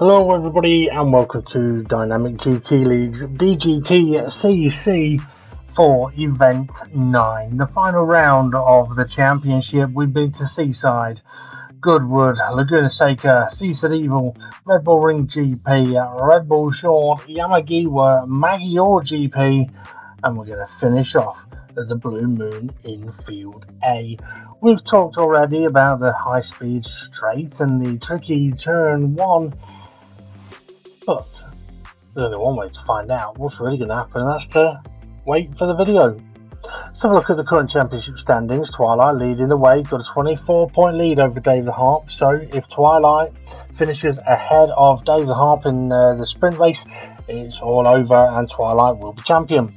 Hello everybody and welcome to Dynamic GT League's Dgtcc for Event 9. The final round of the championship. We've been to Seaside, Goodwood, Laguna Seca, Seaside Evil, Red Bull Ring GP, Red Bull Short, Yamagiwa, Magyar GP, and we're going to finish off at the Blue Moon Infield A. We've talked already about the high speed straight and the tricky turn 1. But there's only one way to find out what's really going to happen, and that's to wait for the video. Let's have a look at the current championship standings. Twilight leading the way, got a 24-point lead over David Harp. So if Twilight finishes ahead of David Harp in the sprint race, it's all over and Twilight will be champion.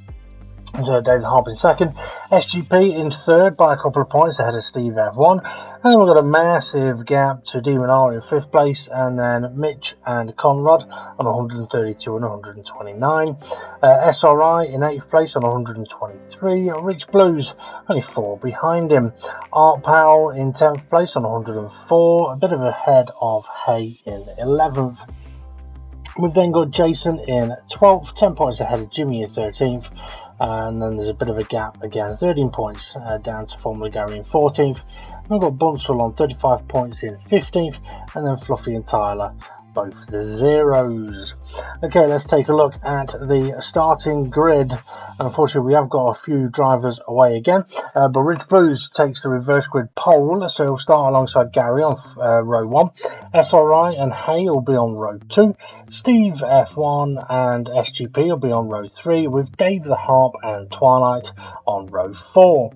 So David Harp in second, SGP in third by a couple of points ahead of Steve F1, and then we've got a massive gap to Demon R in fifth place, and then Mitch and Conrad on 132 and 129, SRI in eighth place on 123, Rich Blues only 4 behind him, Art Powell in 10th place on 104, a bit of ahead of Hay in 11th. We've then got Jason in 12th, 10 points ahead of Jimmy in 13th. And then there's a bit of a gap again, 13 points down to Formula Gary in 14th. And we've got Bunzel on 35 points in 15th, and then Fluffy and Tyler both the zeros. Okay, let's take a look at the starting grid. Unfortunately, we have got a few drivers away again, but Rich Blues takes the reverse grid pole, so he'll start alongside Gary on row 1. SRI and Hay will be on row 2. Steve F1 and SGP will be on row 3, with Dave the Harp and Twilight on row 4.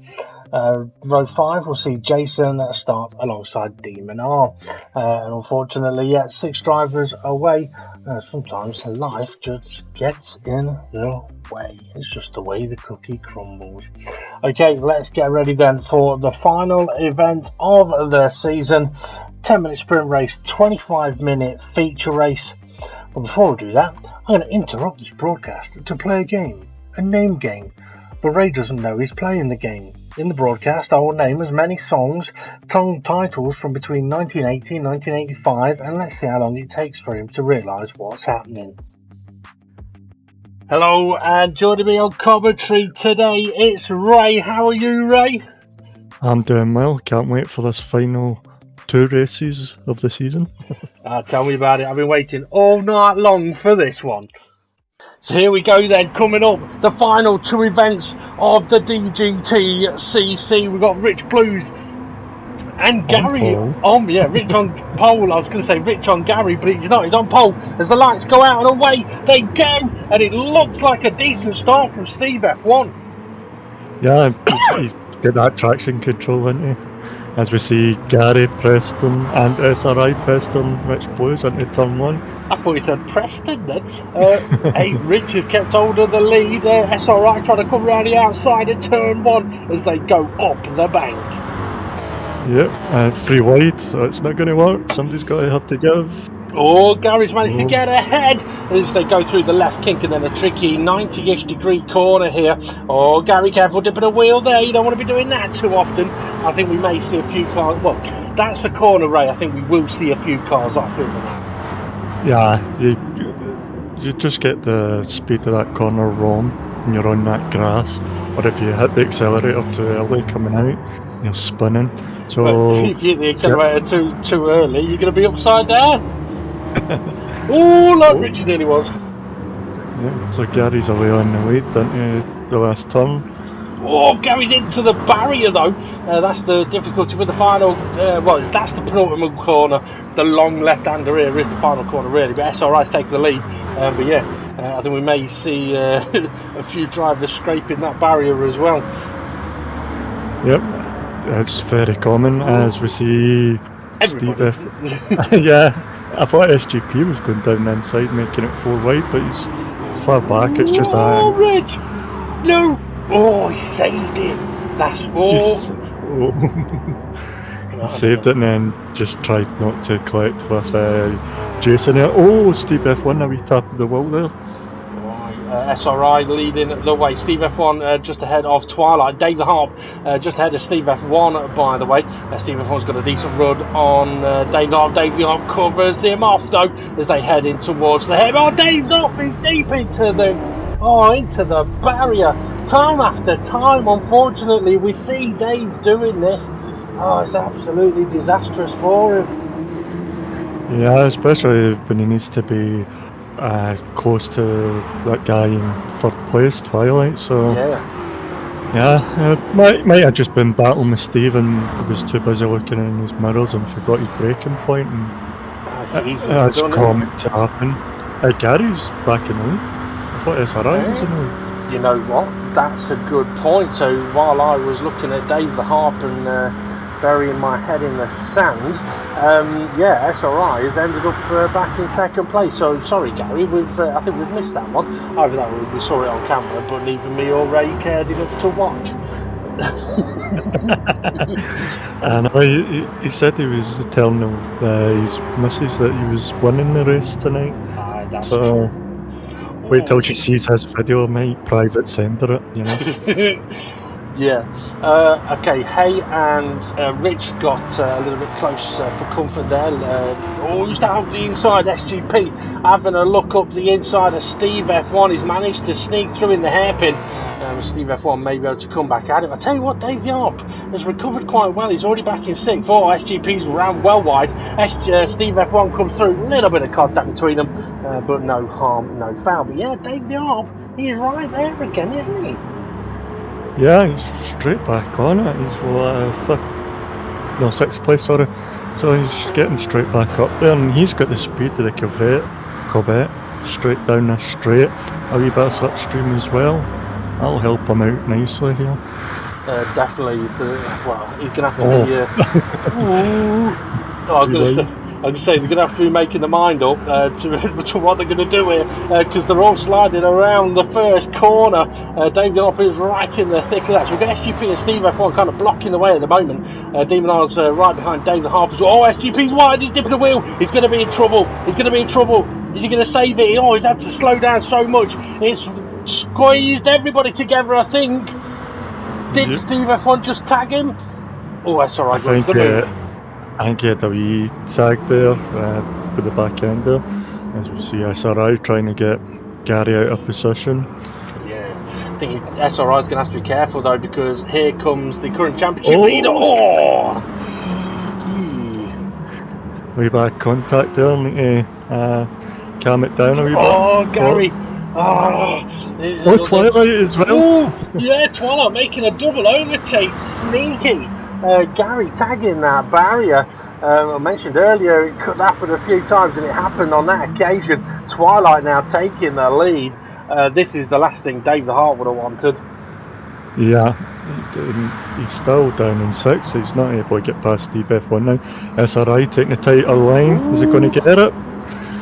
Row 5 will see Jason start alongside Demon R. And unfortunately, 6 drivers away. Sometimes life just gets in the way. It's just the way the cookie crumbles. Okay, let's get ready then for the final event of the season. 10-minute sprint race, 25-minute feature race. But before we do that, I'm going to interrupt this broadcast to play a game, a name game. But Ray doesn't know he's playing the game. In the broadcast, I will name as many songs, titles from between 1980 and 1985, and let's see how long it takes for him to realise what's happening. Hello, and joining me on commentary today, it's Ray. How are you, Ray? I'm doing well. Can't wait for this final 2 races of the season. Tell me about it. I've been waiting all night long for this one. So here we go then, coming up, the final 2 events of the Dgtcc. We've got Rich Blues and Gary on, Rich on pole. I was going to say Rich on Gary, but he's not, he's on pole. As the lights go out and away they go, and it looks like a decent start from Steve F1. Yeah, he's got that traction control, isn't he? As we see Gary, Preston and SRI Preston, Rich Blues into turn 1. I thought he said Preston then. Hey, Rich has kept hold of the lead. SRI trying to come around the outside at turn 1 as they go up the bank. Yep, 3 wide, so it's not going to work. Somebody's got to have to give. Oh, Gary's managed to get ahead as they go through the left kink and then a tricky 90-ish degree corner here. Oh, Gary, careful dipping a wheel there. You don't want to be doing that too often. I think we may see a few cars. Well, that's a corner, Ray. I think we will see a few cars off, isn't it? Yeah, you just get the speed of that corner wrong when you're on that grass. Or if you hit the accelerator too early coming out, you're spinning. So well, if you hit the accelerator too early, you're going to be upside down. Oh, like Richard nearly was. Yeah, so Gary's away on the lead, didn't you, the last turn? Oh, Gary's into the barrier though. That's the difficulty with the final. That's the penultimate corner. The long left-hander here is the final corner, really. But SRI's taking the lead. I think we may see a few drivers scraping that barrier as well. Yep, it's very common as we see Steve F. Yeah, I thought SGP was going down the inside, making it 4 wide, but he's far back. It's just oh, Rich! No! Oh, he saved it. That's He saved it and then just tried not to collect with Jason. Oh, Steve F1, a wee tap of the wheel there. SRI leading the way. Steve F1 just ahead of Twilight. Dave the Harp just ahead of Steve F1, by the way. Steve F1's got a decent run on Dave the Harp. Dave the Harp covers him off, though, as they head in towards the head. Oh, Dave's off! He's deep into the barrier. Time after time, unfortunately, we see Dave doing this. Oh, it's absolutely disastrous for him. Yeah, especially when he needs to be close to that guy in third place, Twilight. So might have just been battling with Steve and he was too busy looking in his mirrors and forgot his braking point, and that's common to happen. Gary's back in the lead. I thought SRI was in the lead. You know what? That's a good point. So while I was looking at Dave the Harp and burying my head in the sand, SRI has ended up back in second place. So sorry, Gary, I think we've missed that one. Either that or we saw it on camera, but neither me or Ray cared enough to watch. And he said he was telling his missus that he was winning the race tonight. That's so true. Wait till she sees his video, might private sender it, you know. Yeah. Okay, Hay and Rich got a little bit close for comfort there. Who's down the inside? SGP having a look up the inside of Steve F1. He's managed to sneak through in the hairpin. Steve F1 may be able to come back at it. I tell you what, Dave Yarp has recovered quite well. He's already back in sixth. SGP's ran well wide. Steve F1 comes through. A little bit of contact between them, but no harm, no foul. But yeah, Dave Yarp, he's right there again, isn't he? Yeah, he's straight back on it. He's sixth place, sorry. So he's getting straight back up there, and he's got the speed of the Corvette straight down this straight. A wee bit of slipstream as well. That'll help him out nicely here. Definitely. He's going to have to be... I was going to say, they're going to have to be making the mind up to what they're going to do here, because they're all sliding around the first corner. Dave Yarp is right in the thick of that. So we've got SGP and Steve F1 kind of blocking the way at the moment. Demon R's right behind Dave the Harp as well. SGP's wide, he's dipping the wheel. He's going to be in trouble. Is he going to save it? He's had to slow down so much. It's squeezed everybody together, I think. Did Steve F1 just tag him? Oh, that's alright. I think he had a wee tag there with the back end there. As we see SRI trying to get Gary out of position. Yeah, I think SRI is going to have to be careful though, because here comes the current championship leader. Way back contact there, need to calm it down a wee bit. Gary. Twilight as well. Twilight making a double overtake. Sneaky. Gary tagging that barrier. I mentioned earlier it could happen a few times, and it happened on that occasion. Twilight now taking the lead. This is the last thing Dave the Hart would have wanted. Yeah, he's still down in sixth. He's not able to get past Steve F1 now. SRI taking a tighter line. Is he going to get it?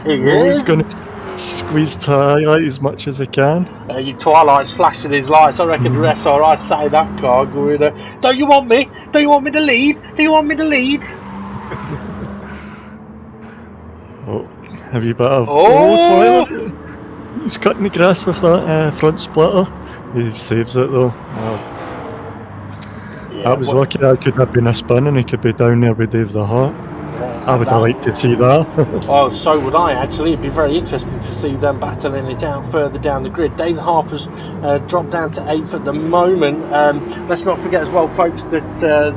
He is. He's going to squeeze Twilight as much as he can. Twilight's flashing his lights. I reckon the SRI sat in that car going, don't you want me? Do you want me to lead? Have you better? Twilight. He's cutting the grass with that front splitter. He saves it though. That was lucky. That could have been a spin and he could be down there with Dave the Hart. I would have liked to see that. So would I actually. It'd be very interesting to see them battling it out further down the grid. Dave Harper's dropped down to 8th at the moment. Let's not forget as well, folks, that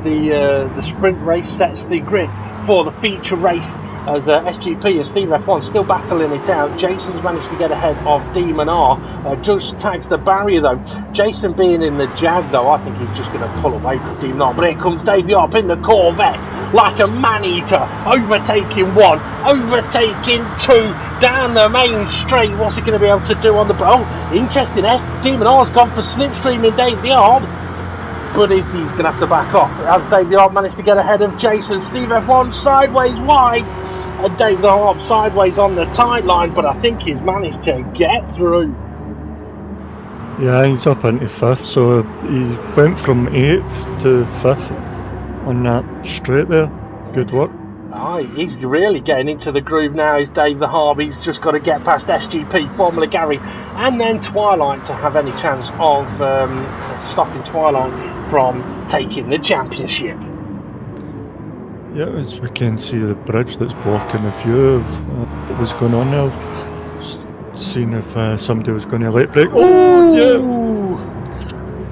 the sprint race sets the grid for the feature race, as SGP and Steve F1 still battling it out. Jason's managed to get ahead of Demon R. Just tags the barrier though. Jason being in the Jag though, I think he's just going to pull away from Demon R. But here comes Dave Yarp in the Corvette like a man-eater, overtaking one, overtaking two, down the main straight. What's he going to be able to do on the... interesting, Demon R's gone for slipstreaming Dave Yarp, but he's going to have to back off, as Dave Yarp managed to get ahead of Jason. Steve F1 sideways wide, and Dave Yarp sideways on the tight line, but I think he's managed to get through. Yeah, he's up into 5th, so he went from 8th to 5th on that straight there. Good work. he's really getting into the groove now, is Dave the Harp. He's just got to get past SGP, Formula Gary, and then Twilight to have any chance of stopping Twilight from taking the championship. Yeah, as we can see the bridge that's blocking the view of what was going on there. Seeing if somebody was going to late brake. Oh, yeah!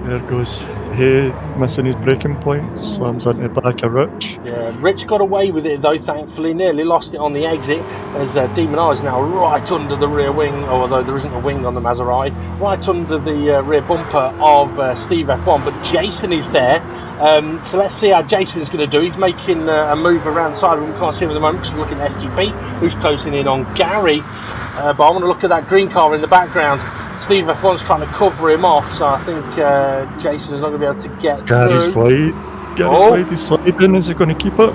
There goes Hay, missing his braking point, slams into the back of Rich. Yeah, Rich got away with it though, thankfully. Nearly lost it on the exit, as Demon R is now right under the rear wing, although there isn't a wing on the Maserati, right under the rear bumper of Steve F1, but Jason is there. So let's see how Jason's going to do. He's making a move around the side of him. We can't see him at the moment because we're looking at SGP, who's closing in on Gary. But I want to look at that green car in the background. Steve F1's trying to cover him off, so I think Jason's not going to be able to get Gary's through. wide. Gary's wide. He's sliding. Is he going to keep it?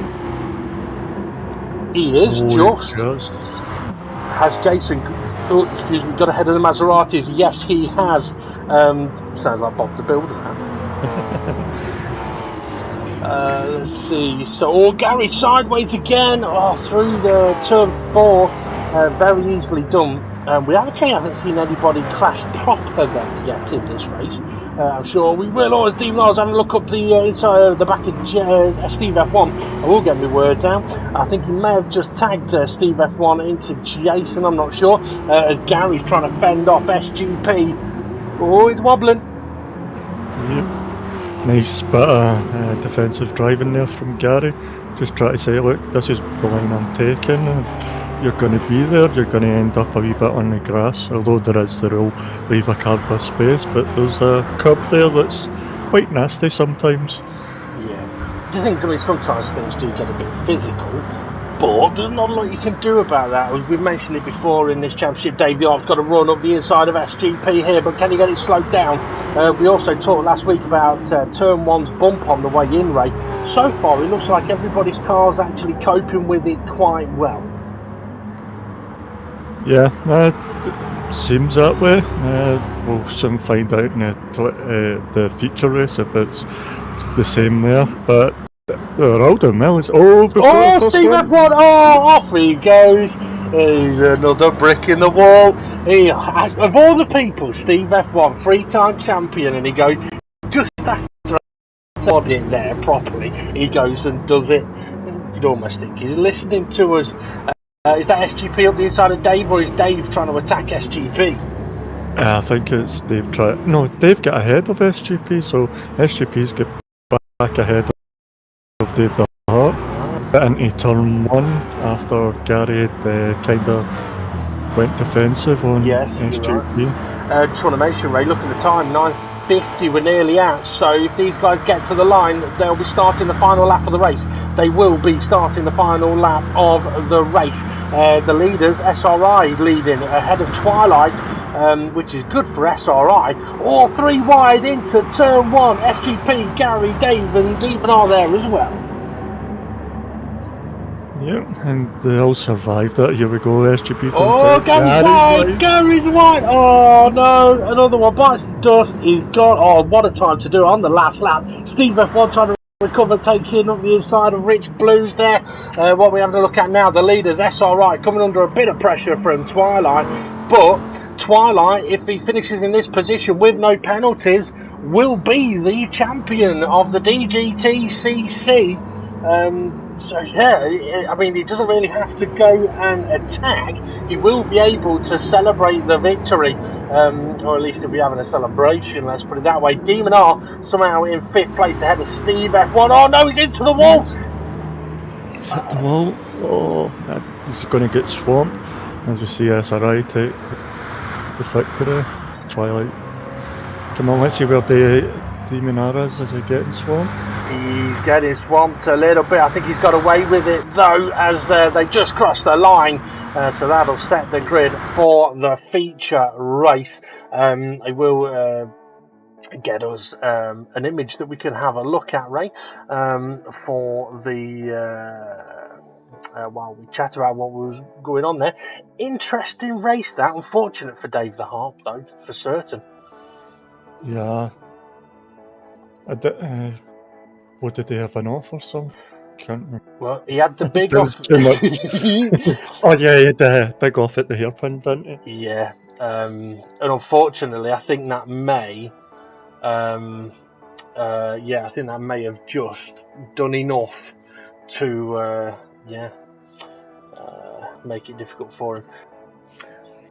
He is, just. Has Jason got ahead of the Maseratis? Yes, he has. Sounds like Bob the Builder now. Let's see. So, Gary sideways again. Through the turn 4. Very easily done. We actually haven't seen anybody crash proper then yet in this race. I'm sure we will. Or as Steve Lars having a look up the inside of the back of Steve F1. I will get my words out. I think he may have just tagged Steve F1 into Jason. I'm not sure. As Gary's trying to fend off SGP. Oh, he's wobbling. Yep. Nice bit of defensive driving there from Gary. Just try to say, look, this is the line I'm taking. If you're going to be there, you're going to end up a wee bit on the grass, although there is the rule, leave a car with space, but there's a curb there that's quite nasty sometimes. Yeah. The thing is, I mean, sometimes things do get a bit physical, but there's not a lot you can do about that. We've mentioned it before in this championship. Dave the Art's got to run up the inside of SGP here, but can he get it slowed down? We also talked last week about turn 1's bump on the way in, Ray. So far, it looks like everybody's car's actually coping with it quite well. Yeah, it seems that way. We'll soon find out in the feature race if it's the same there. But they're all doing well. Steve F1! Off he goes. He's another brick in the wall. Of all the people, Steve F1, 3-time champion, and he goes just after it there properly. He goes and does it. You'd almost think he's listening to us. Is that SGP up the inside of Dave, or is Dave trying to attack SGP? I think it's Dave trying. No, Dave got ahead of SGP, so SGP's got back ahead of Dave the Heart. Into turn 1 after Gary kind of went defensive on SGP. Right. Just want to mention, Ray, look at the time, 9:50, we're nearly out, so if these guys get to the line, they'll be starting the final lap of the race. They will be starting the final lap of the race. The leaders, SRI leading ahead of Twilight, which is good for SRI. All 3 wide into turn 1, SGP, Gary, Dave and Demon are there as well. Yeah, and they all survived that. Here we go, SGP. Gary's wide. Oh no, another one bites the dust. He's gone. Oh, what a time to do it on the last lap. Steve F1 trying to recover, taking up the inside of Rich Blues there. What we have to look at now, the leaders, SRI, coming under a bit of pressure from Twilight. But Twilight, if he finishes in this position with no penalties, will be the champion of the Dgtcc. So yeah, I mean, he doesn't really have to go and attack. He will be able to celebrate the victory, or at least he'll be having a celebration, let's put it that way. Demon R somehow in 5th place ahead of Steve F1. Oh no, he's into the wall! He's hit the wall. Oh, he's going to get swamped. As we see SRI take the victory. Twilight. Come on, let's see where the Demon R is he getting swamped? He's getting swamped a little bit. I think he's got away with it though, as they just crossed the line. So that'll set the grid for the feature race. I will get us an image that we can have a look at, Ray, for the while we chat about what was going on there. Interesting race that. Unfortunate for Dave the Harp though, for certain. Yeah. What did they have an offer? Some can't remember. Well, he had the big There off. was too much. Oh yeah, he had the big off at the hairpin, didn't he? Yeah, and unfortunately, I think that may, I think that may have just done enough to, make it difficult for him.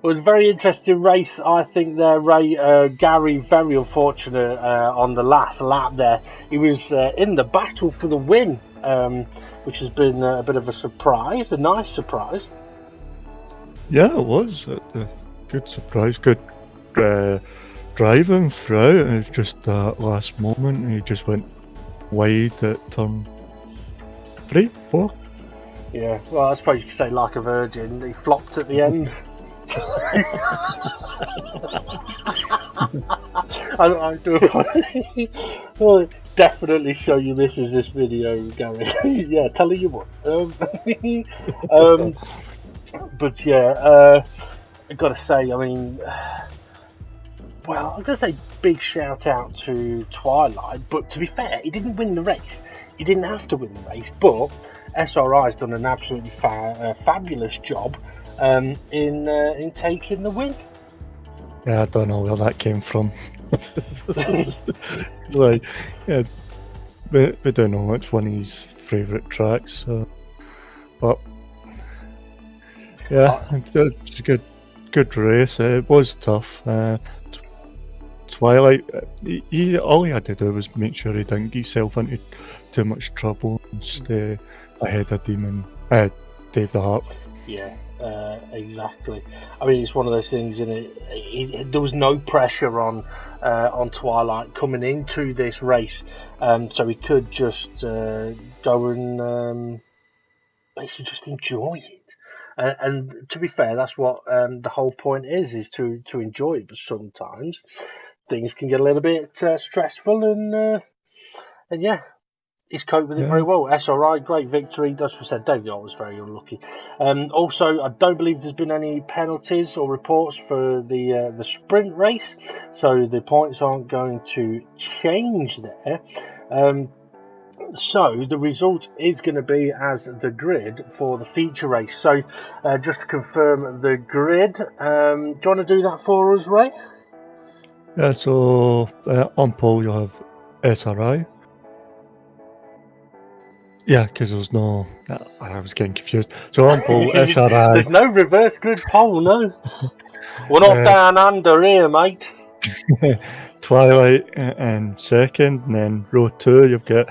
It was a very interesting race, I think. There, Ray, Gary, very unfortunate on the last lap. There, he was in the battle for the win, which has been a bit of a surprise, a nice surprise. Yeah, it was a good surprise. Good driving throughout. It was just that last moment. He just went wide at turn 3, 4. Yeah, well, I suppose you could say like a virgin. He flopped at the end. I do well, definitely show you this video, Gary. Yeah, tell you what. But yeah, I gotta say, I mean, well, I'm gonna say big shout out to Twilight. But to be fair, he didn't win the race. He didn't have to win the race, but SRI's done an absolutely fabulous job in taking the win. Yeah, I don't know where that came from. Like, yeah, we don't know which one of his favourite tracks. But yeah, it's a good race. It was tough. Twilight, all he had to do was make sure he didn't get himself into too much trouble and stay ahead of Dave the Harp. Yeah, exactly. I mean, it's one of those things, isn't it? There was no pressure on Twilight coming into this race, so he could just go and basically just enjoy it. And to be fair, that's what the whole point is to enjoy it. But sometimes things can get a little bit stressful, and yeah. He's coped with it very well. SRI, great victory. As we said, David was very unlucky. Also, I don't believe there's been any penalties or reports for the sprint race, so the points aren't going to change there. So the result is going to be as the grid for the feature race. So just to confirm the grid, do you want to do that for us, Ray? Yeah, so on pole you'll have SRI. Yeah, because there's no... I was getting confused. So on pole, SRI... There's no reverse grid pole, no. We're not down under here, mate. Twilight in second, and then row 2 you've got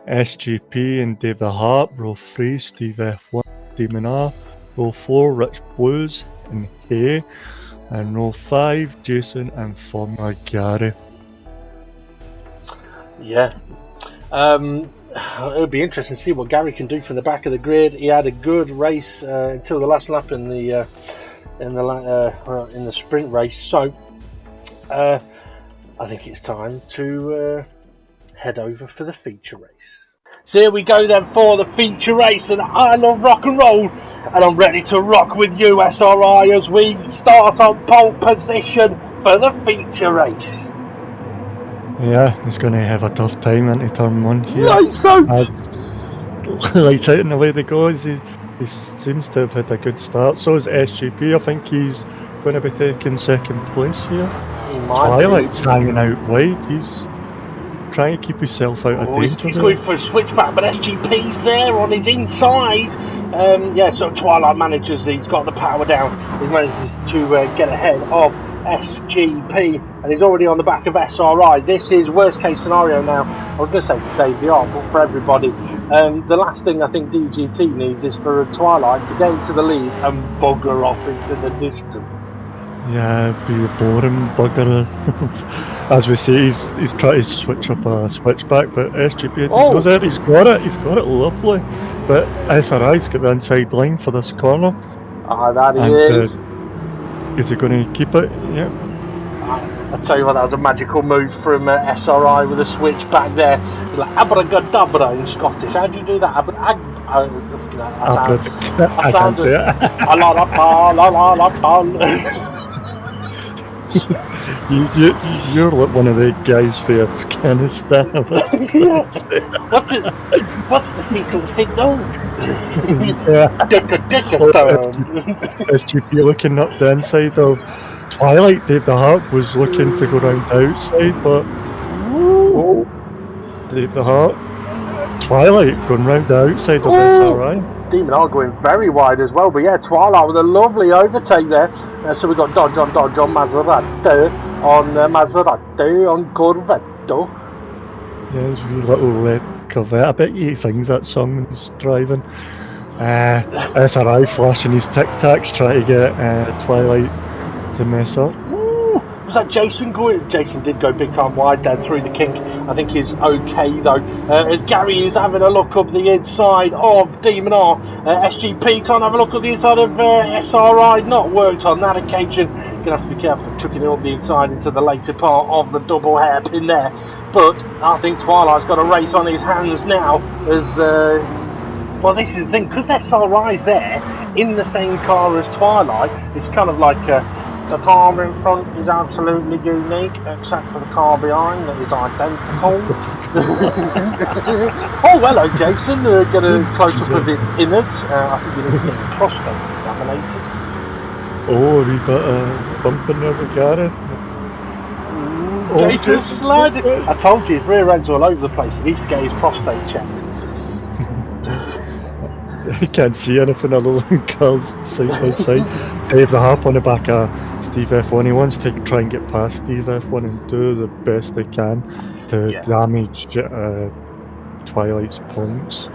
SGP and Dave the Harp. Row 3, Steve F1, Demon R. Row 4, Rich Blues and Hay. And row 5, Jason and Formula Gary. Yeah. It'll be interesting to see what Gary can do from the back of the grid. He had a good race until the last lap in the sprint race. So I think it's time to head over for the feature race. So here we go then for the feature race, and I love rock and roll, and I'm ready to rock with you, SRI, as we start on pole position for the feature race. Yeah, he's going to have a tough time into turn 1 here. Lights out! Lights out, and the way they go is he seems to have had a good start. So is SGP. I think he's going to be taking second place here. Twilight's hanging out wide. He's trying to keep himself out of danger. He's going for a switchback, but SGP's there on his inside. So Twilight manages, he's got the power down. He manages to get ahead of SGP, and he's already on the back of SRI. This is worst case scenario now. I was going to say for Dave the Art, but for everybody. The last thing I think DGT needs is for Twilight to get into the lead and bugger off into the distance. Yeah, be a boring bugger. As we see, he's trying to switch up a switchback, but SGP knows it. He's got it lovely. But SRI's got the inside line for this corner. That is. Is he going to keep it? Yeah. I tell you what, that was a magical move from SRI with a switch back there. It's like abracadabra in Scottish. How do you do that? You're like one of the guys for Afghanistan. Yeah. What's the secret signal? Yeah. Dicka-dicka-dum. SGP looking up the inside of Twilight. Dave the Harp was looking to go round the outside, but oh, Dave the Harp. Twilight going round the outside of SRI. Demon are going very wide as well, but yeah, Twilight with a lovely overtake there. So we've got Dodge on Maserati on Corvetto. Yeah, his wee little red Corvette. I bet he sings that song when he's driving. SRI flashing his tic-tacs trying to get Twilight to mess up. Was that Jason going? Jason did go big time wide down through the kink. I think he's okay though. As Gary is having a look up the inside of Demon R. SGP trying to have a look at the inside of SRI. Not worked on that occasion. Gonna have to be careful of chucking it up the inside into the later part of the double hairpin there. But I think Twilight's got a race on his hands now as well, this is the thing, because SRI's there in the same car as Twilight. It's kind of like the car in front is absolutely unique, except for the car behind that is identical. Oh, hello, Jason. Get a close up of his innards. I think you need to get your prostate examinated. Oh, a wee bit of bumping there with Gary. Jason's sliding. I told you, his rear end's all over the place. He needs to get his prostate checked. You can't see anything other than cars side by side. Dave the Harp on the back of Steve F1. He wants to try and get past Steve F1 and do the best they can to damage Twilight's points.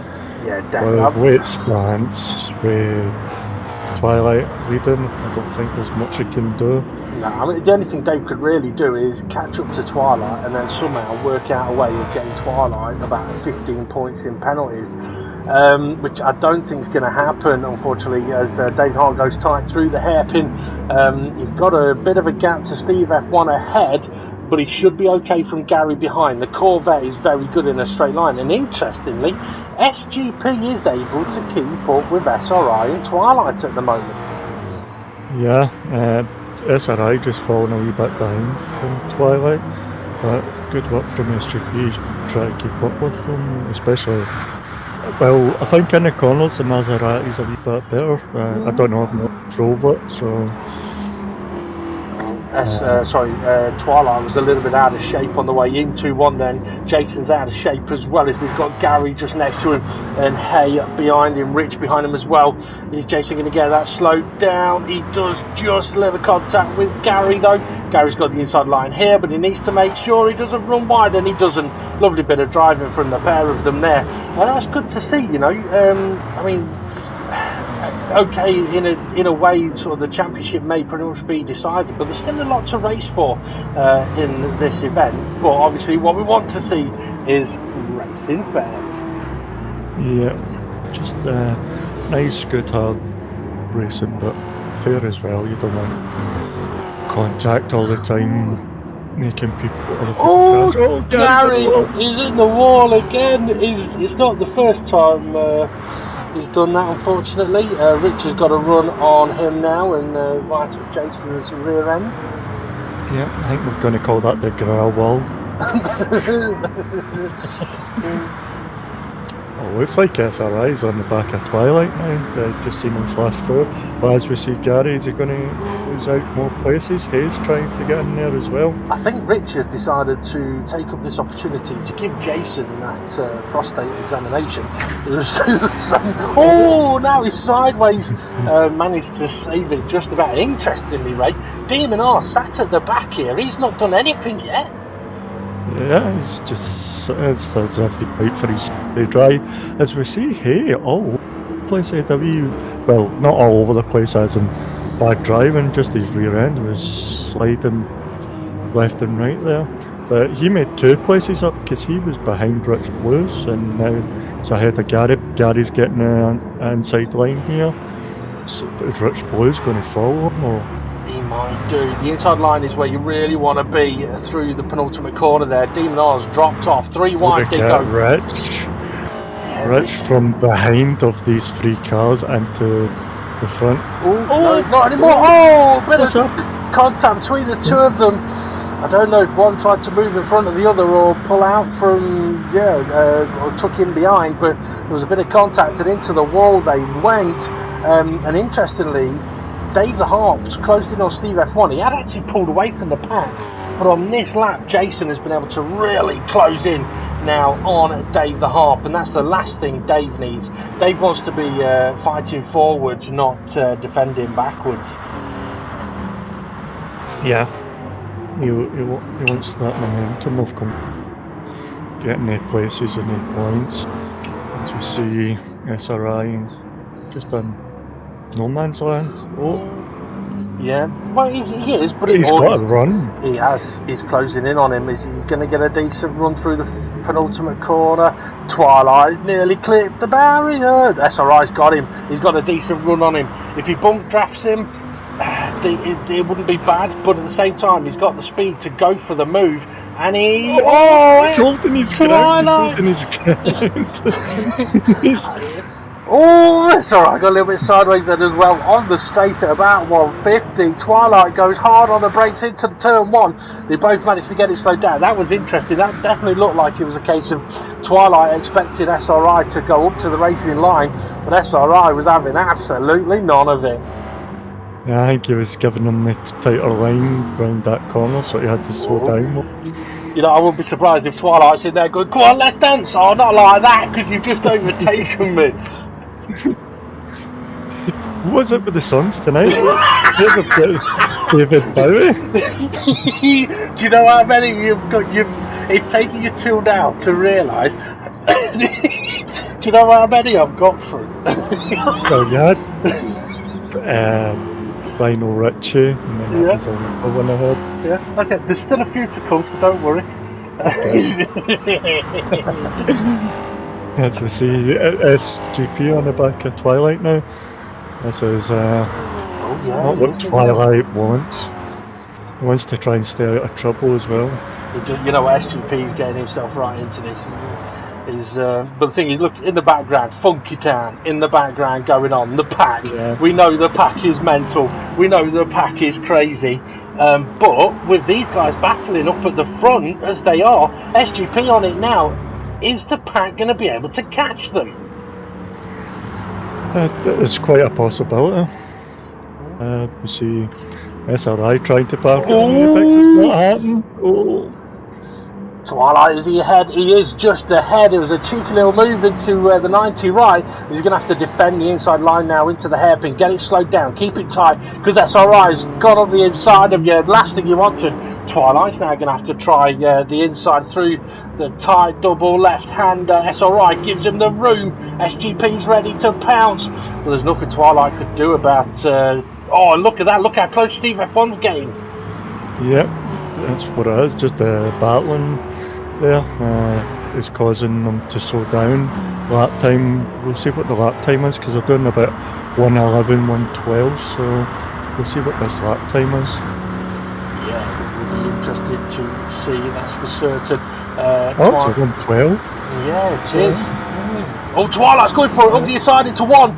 Yeah, definitely. With stance, with Twilight leading, I don't think there's much he can do. No, I mean, the only thing Dave could really do is catch up to Twilight and then somehow work out a way of getting Twilight about 15 points in penalties. Which I don't think is going to happen, unfortunately, as Dave Hart goes tight through the hairpin. He's got a bit of a gap to Steve F1 ahead, but he should be okay from Gary behind. The Corvette is very good in a straight line, and interestingly, SGP is able to keep up with SRI and Twilight at the moment. Yeah, SRI just falling a wee bit behind from Twilight, but good work from SGP trying to keep up with them, especially. Well, I think in the corners the Maserati's a wee bit better. I don't know, I've not drove it, so... Twilight was a little bit out of shape on the way into one then. Jason's out of shape as well, as he's got Gary just next to him and Hay behind him, Rich behind him as well. Is Jason going to get that slowed down? He does just a little contact with Gary though. Gary's got the inside line here, but he needs to make sure he doesn't run wide, and he doesn't. Lovely bit of driving from the pair of them there. And that's good to see, you know. I mean, okay, in a way, sort of the championship may pretty much be decided, but there's still a lot to race for in this event. But obviously, what we want to see is racing fair. Yeah, just nice, good, hard racing, but fair as well. You don't want contact all the time, making other people crash. Oh, Gary, he's in the wall again. It's not the first time he's done that, unfortunately. Rich has got a run on him now, and right up Jason's rear end. Yeah, I think we're going to call that the Grail Wall. Oh, looks like SRI's on the back of Twilight now. Just seen him flash through. But as we see Gary, is he going to lose out more places? Hayes trying to get in there as well. I think Rich has decided to take up this opportunity to give Jason that prostate examination. Oh, now he's sideways. Managed to save it just about. Interestingly, Ray, Demon R sat at the back here. He's not done anything yet. Yeah, he's just as if he'd wait for his drive. As we see, hey, all over the place, well, not all over the place as in bad driving, just his rear end was sliding left and right there. But he made 2 places up because he was behind Rich Blues, and now he's ahead of Gary. Gary's getting the inside line here. Is Rich Blues going to follow him, or? He might do. The inside line is where you really want to be through the penultimate corner there. Demon R's dropped off. 3 wide they go. Rich from behind of these 3 cars into the front. No, not anymore. Oh, contact between the two of them. I don't know if one tried to move in front of the other or pull out from, or tuck in behind, but there was a bit of contact and into the wall they went. And interestingly, Dave the Harp closed in on Steve F1. He had actually pulled away from the pack, but on this lap, Jason has been able to really close in now on Dave the Harp, and that's the last thing Dave needs. Dave wants to be fighting forwards, not defending backwards. Yeah, he wants that momentum of getting their places and their points. As we see SRI just done no man's land. Oh. Yeah, well, he is, but he's got a run. He has. He's closing in on him. Is he going to get a decent run through the penultimate corner? Twilight nearly clipped the barrier. SRI's got him. He's got a decent run on him. If he bump drafts him, it wouldn't be bad, but at the same time, he's got the speed to go for the move, and he's holding his ground. He's holding his ground. Oh, that's alright, I got a little bit sideways then as well. On the straight at about 150. Twilight goes hard on the brakes into the turn one. They both managed to get it slowed down. That was interesting. That definitely looked like it was a case of Twilight expected SRI to go up to the racing line, but SRI was having absolutely none of it. Yeah, I think he was giving them the tighter line round that corner, so he had to slow down more. You know, I wouldn't be surprised if Twilight's in there going, come on, let's dance. Oh, not like that, because you've just overtaken me. What's up with the Suns tonight? David Bowie? Do you know how many you've got? It's taking you till now to realise. Do you know how many I've got through? Well, you had Lionel Richie, and then that was the one I had. Yeah, okay, there's still a few to come, so don't worry. As we see SGP on the back of Twilight now. This is not what Twilight wants. He wants to try and stay out of trouble as well. You know what, SGP's getting himself right into this. But the thing is, look, in the background, Funky Town, in the background going on, the pack. Yeah. We know the pack is mental. We know the pack is crazy. But with these guys battling up at the front, as they are, SGP on it now, is the pack going to be able to catch them? It's quite a possibility. We see SRI trying to park it on the apex. It's not happening. Oh. Twilight, is he ahead? He is just ahead. It was a cheeky little move into the 90 right. He's going to have to defend the inside line now into the hairpin. Get it slowed down. Keep it tight, because SRI's got on the inside of you. Last thing you wanted. Twilight's now going to have to try the inside through the tight double left hand. SRI gives him the room. SGP's ready to pounce. Well, there's nothing Twilight could do about... oh, look at that. Look how close Steve F1's getting. Yep, that's what it is. Just battling there. It's causing them to slow down. Lap time, we'll see what the lap time is, because they're doing about 1:11, 1:12, so we'll see what this lap time is. Yeah, we'll be interested to see, that's for certain. It's a 1:12. Yeah, it is. Oh, Twilight's going for it, up the inside into one.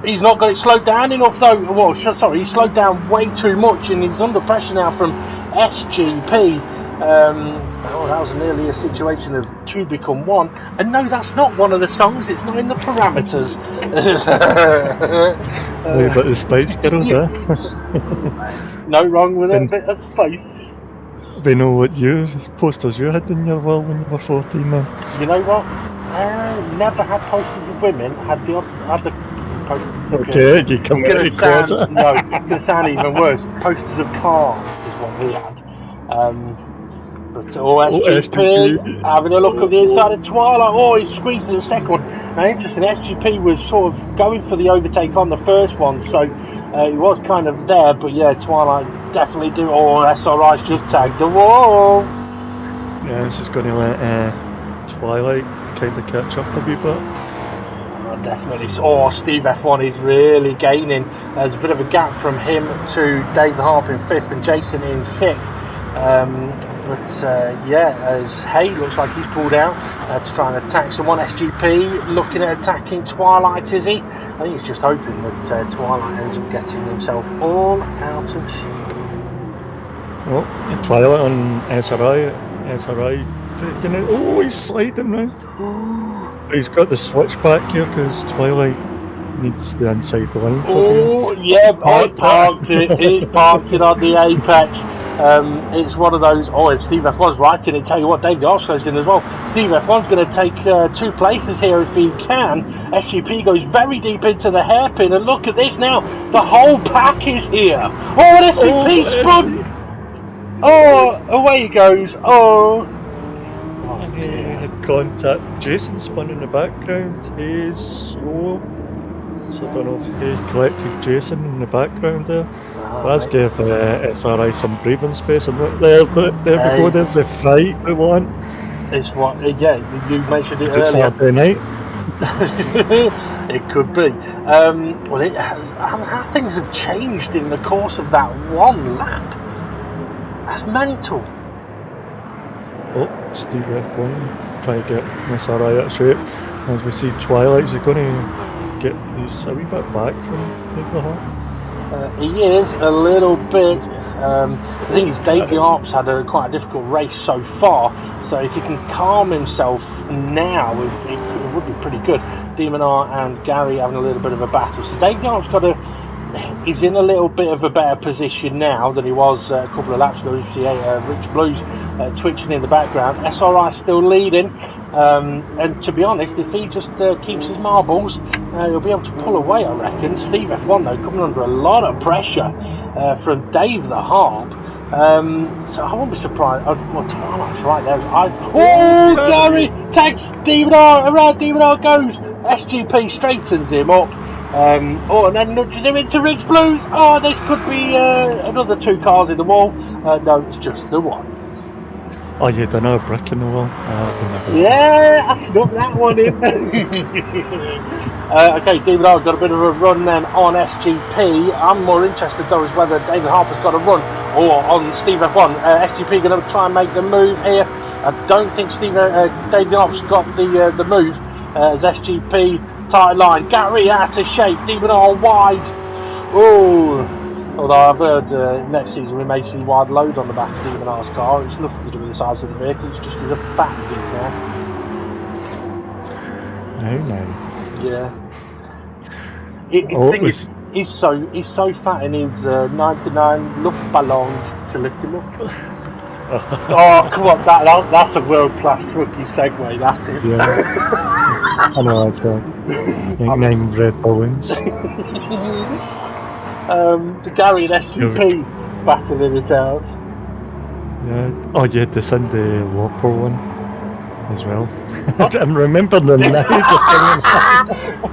He's not got it slowed down enough though. Well, sorry, he's slowed down way too much, and he's under pressure now from SGP. That was nearly a situation of two become one. And no, that's not one of the songs. It's not in the parameters. But the Spice Girls, No wrong with a bit of spice. We know what posters you had in your wall when you were 14 then. You know what? Never had posters of women. Had the okay, you come in the closet. No, it's going to sound even worse. Posters of cars is what we had. But SGP having a look at the inside of Twilight. Oh, he's squeezed in the second one. Now, interesting, SGP was sort of going for the overtake on the first one, so he was kind of there. But yeah, Twilight definitely do. Oh, SRI's just tagged the wall. Yeah, this is going to let Twilight kind of catch up a wee bit. Definitely. Oh, Steve F1 is really gaining. There's a bit of a gap from him to Dave the Harp in 5th and Jason in 6th. As Hay looks like he's pulled out to try and attack someone. SGP looking at attacking Twilight, is he? I think he's just hoping that Twilight ends up getting himself all out of shape. Oh, Twilight on SRI. SRI taking it. Oh, he's sliding now. He's got the switchback here because Twilight needs the inside line for you. Oh, yeah, I parked it. He's parked it on the apex. It's one of those. Oh, and Steve F1's right in it. Tell you what, Dave the Arch goes in as well. Steve F1's going to take 2 places here if he can. SGP goes very deep into the hairpin, and look at this now. The whole pack is here. Oh, and SGP spun. Oh, away he goes. Oh. Had contact. Jason spun in the background. He's slow. So I don't know if he collected Jason in the background there. Let's give SRI some breathing space. And there we go. There's the fight we want. It's what? Yeah, you mentioned it earlier. Saturday night. It could be. How things have changed in the course of that one lap. That's mental. Oh, Steve F1 trying to get SRI out of shape. As we see Twilight's going to get he's a wee bit back from Dave the Hawk. He is a little bit. The thing is, Dave the Arp's had quite a difficult race so far, so if he can calm himself now, it would be pretty good. Demon R and Gary having a little bit of a battle, so Dave the Arp's he's in a little bit of a better position now than he was a couple of laps ago. You see Rich Blues twitching in the background. SRI still leading, and to be honest, if he just keeps his marbles, he'll be able to pull away, I reckon. Steve F1 though coming under a lot of pressure from Dave the Harp, so I won't be surprised. Twilight's right there. Gary tags Demon R, around Demon R goes. SGP straightens him up. And then nudges him into Rich Blues. Oh, this could be another 2 cars in the wall. No, it's just the one. Oh, you done a brick in the wall? Yeah, I snuck that one in. Okay, David Harper's got a bit of a run then on SGP. I'm more interested though as whether David Harper's got a run or on Steve F1. SGP going to try and make the move here. I don't think David Harper's got the move as SGP. Tight line, Gary out of shape, Demon R wide. Although I've heard next season we may see wide load on the back of Demon R's car. It's nothing to do with the size of the vehicle, it's just he's a fat dude now. Yeah. He's so fat and he's 99 Luftballons to lift him up. Oh, come on, that's a world-class rookie segue, that is. Yeah. I know, that's a nickname Red Balloons. Gary and SGP battling it out. Yeah. Oh, yeah, the Cindy Lauper one as well. I'm remembering them now.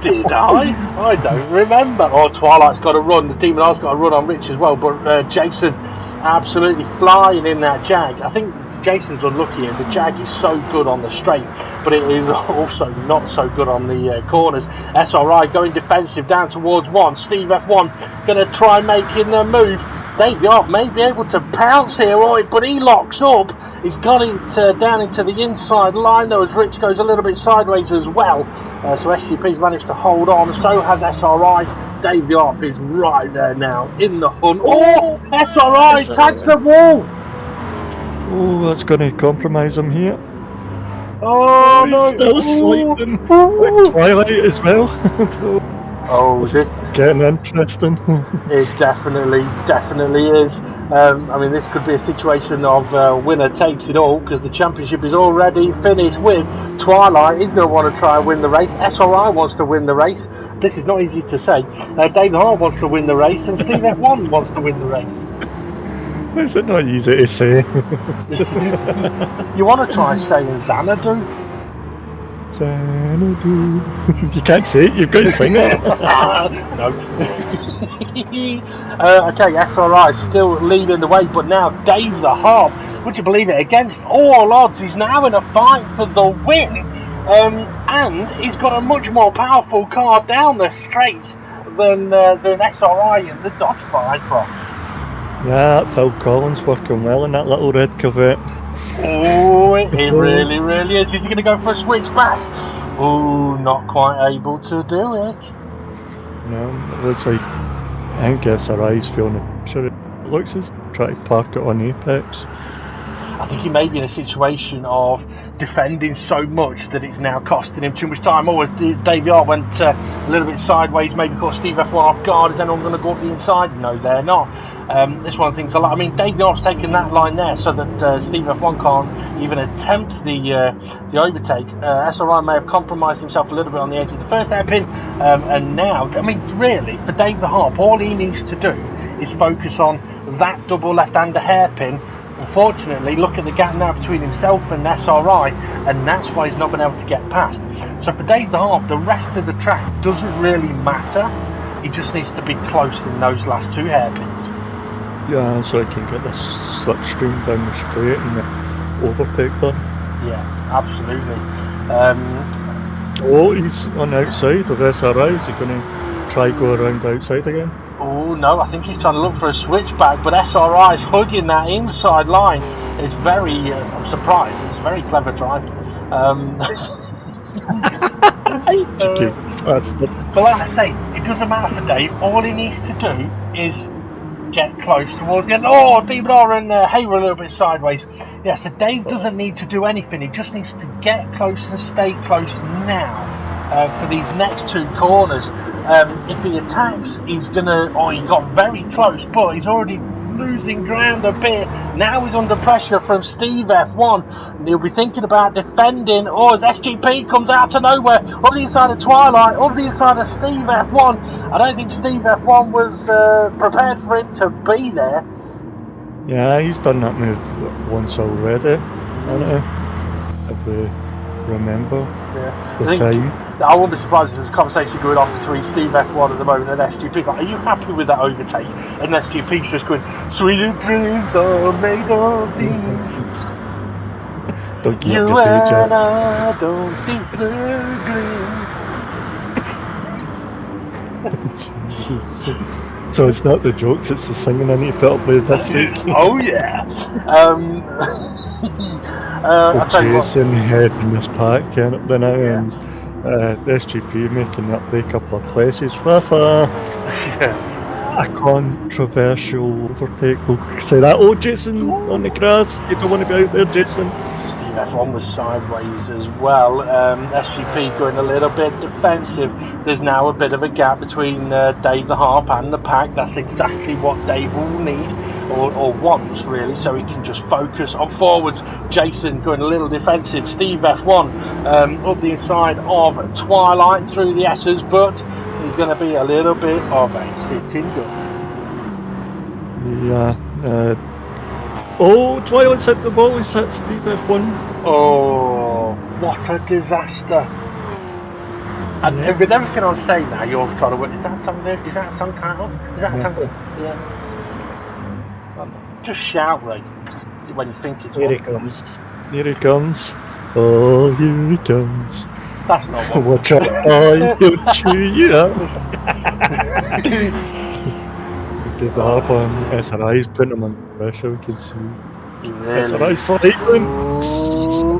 Did I? I don't remember. Oh, Twilight's got a run. The Demon R's got a run on Rich as well, but Jason absolutely flying in that Jag. I think Jason's unlucky here. The Jag is so good on the straight, but it is also not so good on the corners. SRI going defensive down towards 1. Steve F1 going to try making the move. Dave the Arp may be able to pounce here, but he locks up. He's got it down into the inside line though, as Rich goes a little bit sideways as well. So SGP's managed to hold on, so has SRI. Dave the Arp is right there now in the hunt. Oh, SRI tags the wall. Oh, that's going to compromise him here. Oh, he's still sleeping. Twilight as well. This is getting interesting. It definitely is. I mean, this could be a situation of winner takes it all, because the championship is already finished with Twilight. He's going to want to try and win the race. SRI wants to win the race. This is not easy to say. David Hart wants to win the race, and Steve F1 wants to win the race. Is it not easy to say? You want to try saying Xanadu? Xanadu. You can't say it, you've got to sing it. No. Okay, SRI still leading the way, but now Dave the Harp, would you believe it, against all odds, he's now in a fight for the win. And he's got a much more powerful car down the straight than SRI and the Dodge Viper. Yeah, Phil Collins working well in that little red Corvette. Oh, it really is. Is he going to go for a switch back? Oh, not quite able to do it. No, it looks like I think SRI's feeling it. Sure, looks as try to park it on Apex. I think he may be in a situation of defending so much that it's now costing him too much time. Always Davey R went a little bit sideways, maybe caught Steve F1 off guard. Is anyone going to go up the inside? No, they're not. This one of the things I like. I mean, Davey R's taken that line there so that Steve F1 can't even attempt the overtake. SRI may have compromised himself a little bit on the edge of the first hairpin, and now, I mean, really, for Dave the Harp, all he needs to do is focus on that double left-hander hairpin. Unfortunately, look at the gap now between himself and SRI, and that's why he's not been able to get past. So for Dave the Harp, the rest of the track doesn't really matter. He just needs to be close in those last two hairpins. Yeah, so I can get this slipstream down the straight and overtake them. Yeah, absolutely. Oh, he's on the outside of SRI. Is he going to try go around the outside again? Oh no, I think he's trying to look for a switchback, but SRI is hugging that inside line. It's very, I'm surprised, it's very clever driving. But like I say, it doesn't matter for Dave. All he needs to do is get close towards the end. Oh, Debra and Hay were a little bit sideways. Yeah, so Dave doesn't need to do anything. He just needs to get close and stay close now for these next two corners. If he attacks, he's gonna. Oh, he got very close, but he's already losing ground a bit. Now he's under pressure from Steve F1. And he'll be thinking about defending. Oh, as SGP comes out of nowhere, over the inside of Twilight, over the inside of Steve F1. I don't think Steve F1 was prepared for him to be there. Yeah, he's done that move once already, hasn't he? If we remember the time. I wouldn't be surprised if there's a conversation going on between Steve F1 at the moment and SGP. Like, are you happy with that overtake? And SGP's just going, sweet dreams are made of these. Don't you and I don't disagree. So it's not the jokes, it's the singing I need to put up with this week. Oh yeah. Jason heading this pack up there now, and SGP making that break up of places with a controversial overtake. We'll say that. Oh, Jason on the grass. You don't want to be out there, Jason. Steve F1 was sideways as well. SGP going a little bit defensive. There's now a bit of a gap between Dave the Harp and the pack. That's exactly what Dave will need. Or wants really, so he can just focus on forwards. Jason going a little defensive. Steve F1 up the inside of Twilight through the S's, but he's going to be a little bit of a sitting duck. Yeah. Oh, Twilight's hit the ball. He's hit Steve F1. Oh, what a disaster! And with everything I'm saying now, you're trying to work. Is that song? Is that a song title? Is that a song? Yeah. Just shout, Ray, when you think it's Here he comes. Here he comes. Oh, here he comes. That's not what. Watch out, he'll chew you up. Did the harp on SRI's putting him under pressure, we can see. Really? SRI's sliding.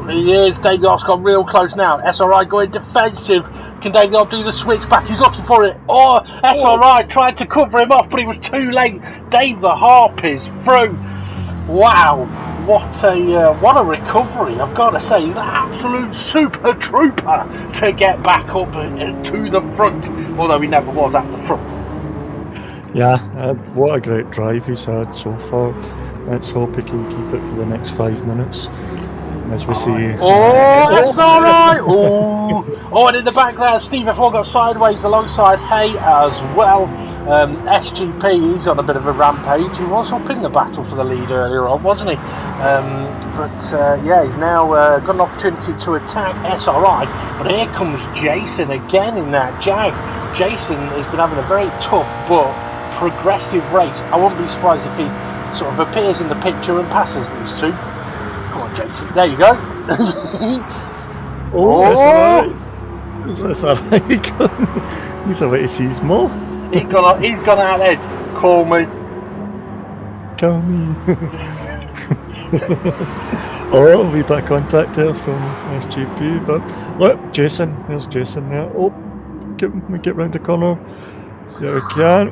He is. Davey Off's got real close now. SRI going defensive. Can Davey Off do the switch back? He's looking for it. Oh, SRI tried to cover him off, but he was too late. Dave the Harp is through. Wow, what a recovery! I've got to say, he's an absolute super trooper to get back up to the front. Although he never was at the front. Yeah, what a great drive he's had so far. Let's hope he can keep it for the next 5 minutes. As we see. Oh, that's alright! Oh, and in the background, Steve F1 got sideways alongside Hay as well. SGP, he's on a bit of a rampage. He was up in the battle for the lead earlier on, wasn't he? Yeah, he's now got an opportunity to attack SRI. But here comes Jason again in that Jag. Jason has been having a very tough but progressive race. I wouldn't be surprised if he sort of appears in the picture and passes these two. Come on, Jason. There you go. That's alright. He's a way to seize more. He's gone out edge. Call me. Call me. Oh, we back contact there from SGP. But look, Jason. There's Jason there. Oh, we get round the corner. Yeah, we can.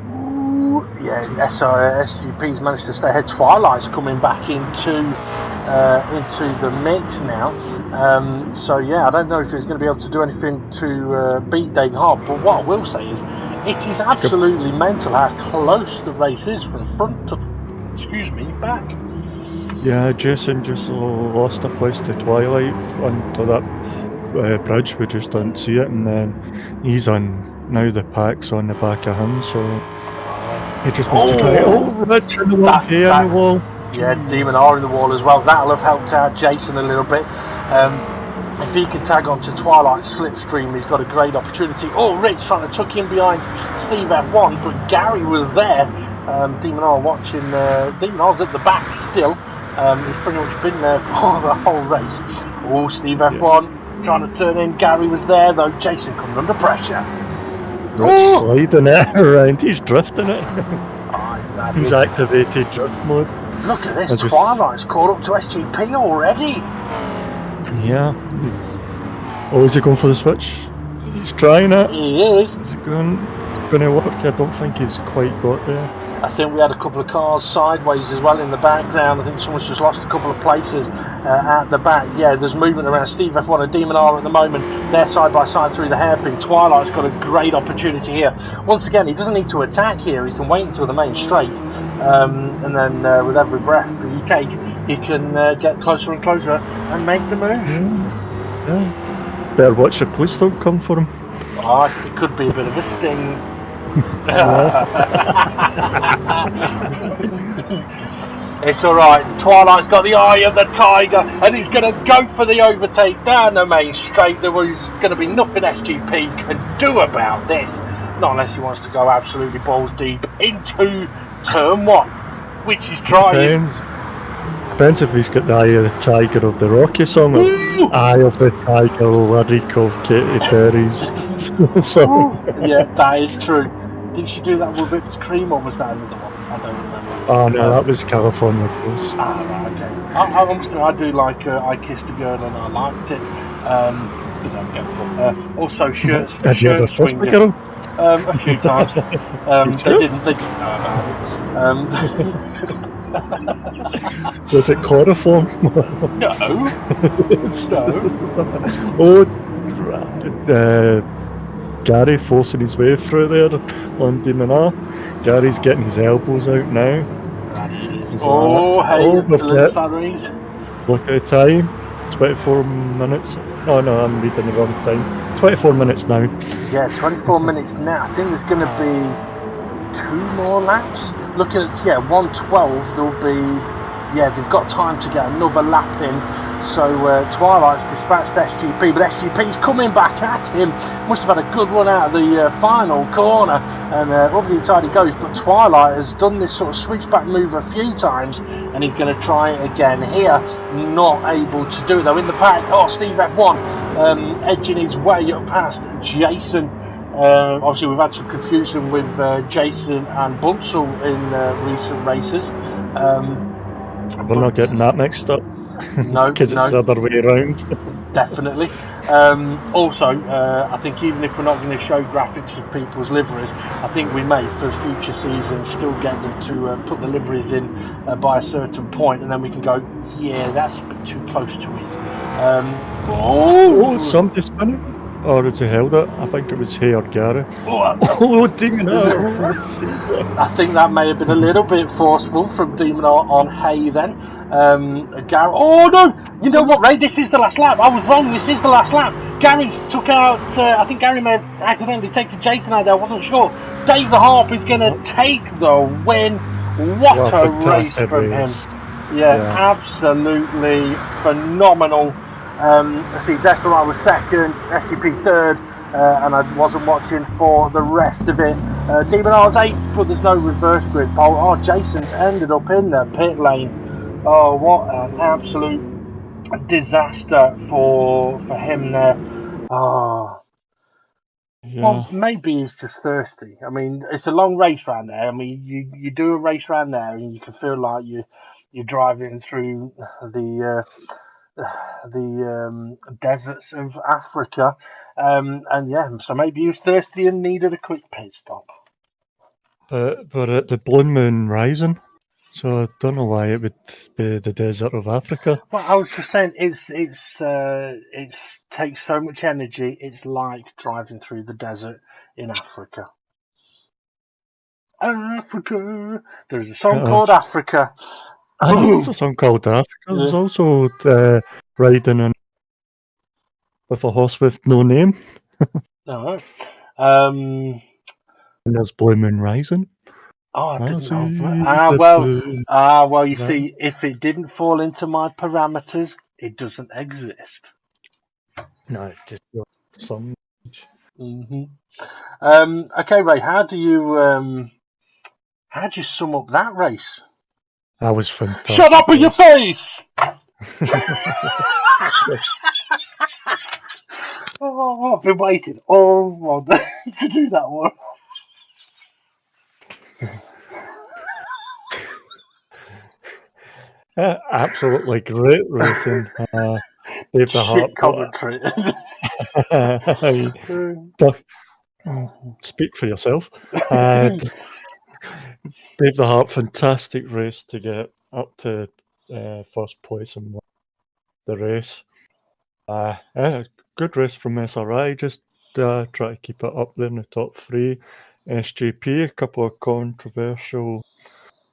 Yeah, SGP's managed to stay ahead. Twilight's coming back into the mix now. So yeah, I don't know if he's going to be able to do anything to beat Deg Hart. But what I will say is, it is absolutely mental how close the race is from front to, back. Yeah, Jason just lost a place to Twilight onto that bridge. We just don't see it, and then he's on now. The pack's on the back of him, so he just needs to try. Oh, Rich in the wall, in the wall. Yeah, Demon R in the wall as well. That'll have helped out Jason a little bit. If he can tag on to Twilight's slipstream, he's got a great opportunity. Oh, Rich trying to tuck in behind Steve F1, but Gary was there. Demon R watching. Demon R's at the back still. He's pretty much been there for the whole race. Oh, Steve F1 trying to turn in. Gary was there though. Jason coming under pressure. Rich sliding it around. He's drifting it. He's activated drift mode. Look at this. Twilight's caught up to SGP already. Yeah. Oh, is he going for the switch? He's trying it. He is. Is it going to work? I don't think he's quite got there. I think we had a couple of cars sideways as well in the background. I think someone's just lost a couple of places at the back. Yeah, there's movement around. Steve F1 and Demon R at the moment. They're side by side through the hairpin. Twilight's got a great opportunity here. Once again, he doesn't need to attack here. He can wait until the main straight. And then with every breath you take, he can get closer and closer and make the move. Yeah. Better watch the police don't come for him. It could be a bit of a sting. It's alright. Twilight's got the eye of the tiger and he's going to go for the overtake down the main straight. There was going to be nothing SGP can do about this, not unless he wants to go absolutely balls deep into turn 1, which he's trying. Depends if he's got the eye of the tiger of the Rocky song or eye of the tiger lyric of Katy Perry's song. Yeah, that is true. Did she do that with whipped cream or was that another one? I don't remember. Oh no, that was California Girls. Right, okay. I do like I Kissed a Girl and I liked it. Also shirts. Have you ever kissed a girl? A few times. They didn't know about it. Was it chloroform? No. Gary forcing his way through there on Demon R. Gary's getting his elbows out now. Look at the time. 24 minutes. Oh no, I'm reading the wrong time. 24 minutes now. Yeah, 24 minutes now. I think there's going to be 2 more laps. Looking at 1:12, there'll be they've got time to get another lap in. So Twilight's dispatched SGP, but SGP's coming back at him. Must have had a good run out of the final corner, and up the inside he goes. But Twilight has done this sort of switchback move a few times, and he's going to try it again here. Not able to do it though. In the pack, Steve F1 edging his way up past Jason. Obviously, we've had some confusion with Jason and Bunsell in recent races. We're not getting that mixed up. No, because it's the other way around. Definitely. Also, I think even if we're not going to show graphics of people's liveries, I think we may, for future seasons, still get them to put the liveries in by a certain point, and then we can go, yeah, that's a bit too close to it. Somebody spinning? Or has he held it? I think it was Hay or Gary. Demon R! I think that may have been a little bit forceful from Demon R on Hay then. Gary. Oh no! You know what, Ray? This is the last lap. I was wrong. This is the last lap. Gary took out. I think Gary may have accidentally taken Jason out there. I wasn't sure. Dave the Harp is going to take the win. What a race from him! Yeah, absolutely phenomenal. Let's see, Zessarai was second, SGP third, and I wasn't watching for the rest of it. Demon R's 8th, but there's no reverse grid pole. Jason's ended up in the pit lane. Oh, what an absolute disaster for him there. Well, maybe he's just thirsty. I mean, it's a long race round there. I mean, you do a race round there, and you can feel like you're driving through the deserts of Africa, and so maybe he was thirsty and needed a quick pit stop. but we're at the Blue Moon Rising, so I don't know why it would be the desert of Africa. Well, I was just saying, it's takes so much energy. It's like driving through the desert in Africa. Africa. There's a song called Africa. I know there's a song called Africa. There's also riding in with a horse with no name. No. And there's Blue Moon Rising. Oh, I didn't know. Blue. Well. You see, if it didn't fall into my parameters, it doesn't exist. No, just some. Hmm. Okay, Ray. How do you sum up that race? That was fantastic. Shut up in your face! Oh, I've been waiting all morning to do that one. Absolutely great racing. Dave the Shit Harp. commentary. Speak for yourself. Dave the Harp, fantastic race to get up to first place and win the race. Good race from SRI. Just try to keep it up there in the top three. SGP, a couple of controversial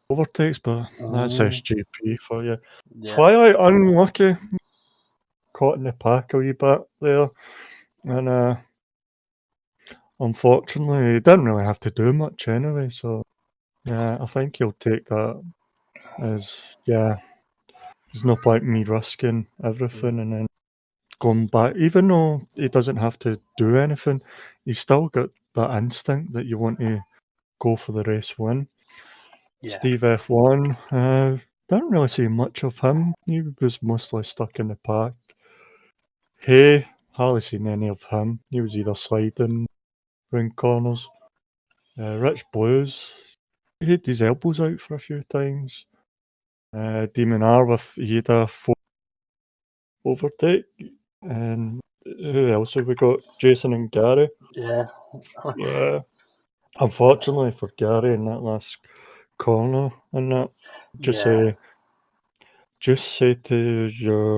overtakes, but that's SGP for you. Yeah. Twilight, unlucky. Caught in the pack a wee bit there. And unfortunately, he didn't really have to do much anyway. So, yeah, I think he'll take that as, there's no point in me risking everything and then going back. Even though he doesn't have to do anything, he's still got that instinct that you want to go for the race win. Yeah. Steve F1, didn't really see much of him. He was mostly stuck in the pack. Hey, hardly seen any of him. He was either sliding round corners. Rich Blues, he had his elbows out for a few times. Demon R he had a 4 overtake. And who else have we got? Jason and Gary. Yeah. Unfortunately for Gary in that last corner and that, just say to your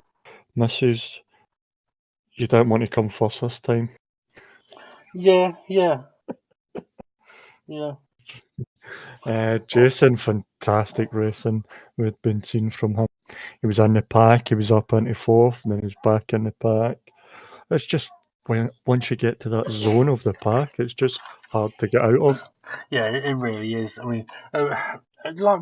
missus you don't want to come first this time. Yeah. Jason, fantastic racing we'd been seen from him. He was in the pack, he was up into fourth, and then he was back in the pack. It's just once you get to that zone of the pack, it's just hard to get out of. Yeah, it really is. I mean, like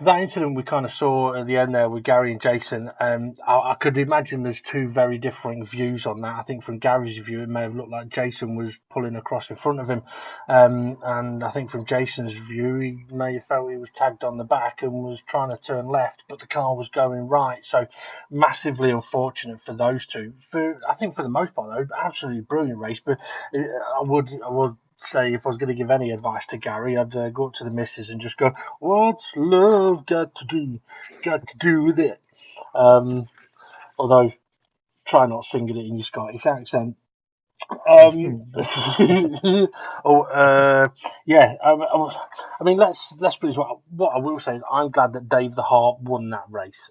that incident we kind of saw at the end there with Gary and Jason, I could imagine there's two very differing views on that. I think from Gary's view, it may have looked like Jason was pulling across in front of him, and I think from Jason's view, he may have felt he was tagged on the back and was trying to turn left, but the car was going right. So massively unfortunate for those two. I think for the most part, though, absolutely brilliant race. But I would say if I was going to give any advice to Gary, I'd go up to the missus and just go, "What's love got to do? Got to do with it?" Although, try not singing it in your Scottish accent. I mean, let's put this. What I will say is, I'm glad that Dave the Harp won that race,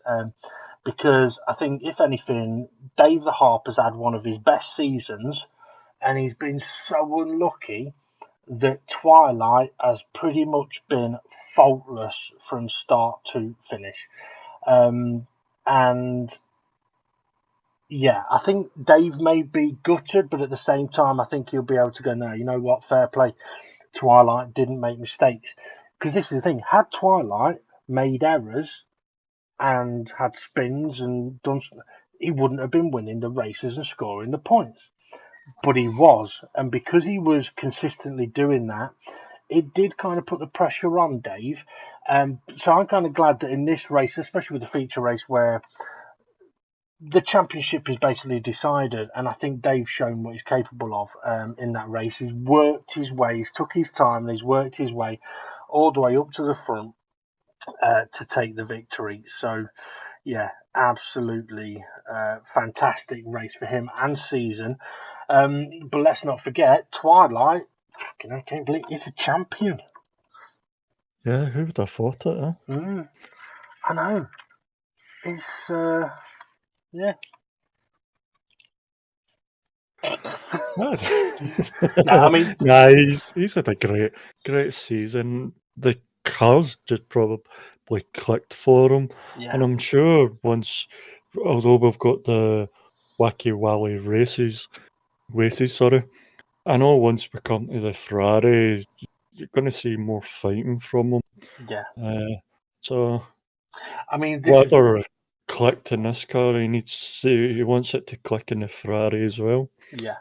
because I think if anything, Dave the Harp has had one of his best seasons, and he's been so unlucky that Twilight has pretty much been faultless from start to finish. And yeah, I think Dave may be gutted, but at the same time, I think he'll be able to go, no, you know what, fair play. Twilight didn't make mistakes. Because this is the thing, had Twilight made errors and had spins and done, he wouldn't have been winning the races and scoring the points. But he was, and because he was consistently doing that, it did kind of put the pressure on Dave. So I'm kind of glad that in this race, especially with the feature race where the championship is basically decided, and I think Dave's shown what he's capable of in that race. He's worked his way, he's took his time, and he's worked his way all the way up to the front to take the victory. So, yeah, absolutely fantastic race for him and season. But let's not forget, Twilight I can't believe he's a champion. Yeah, who would have thought it, eh? I know. It's, yeah. I mean... Nah, he's had a great season. The cars just probably clicked for him. Yeah. And I'm sure once, although we've got the Wacky Wally races, I know once we come to the Ferrari, you're going to see more fighting from him. Yeah. So, I mean, whatever clicked in this car, he wants it to click in the Ferrari as well. Yeah.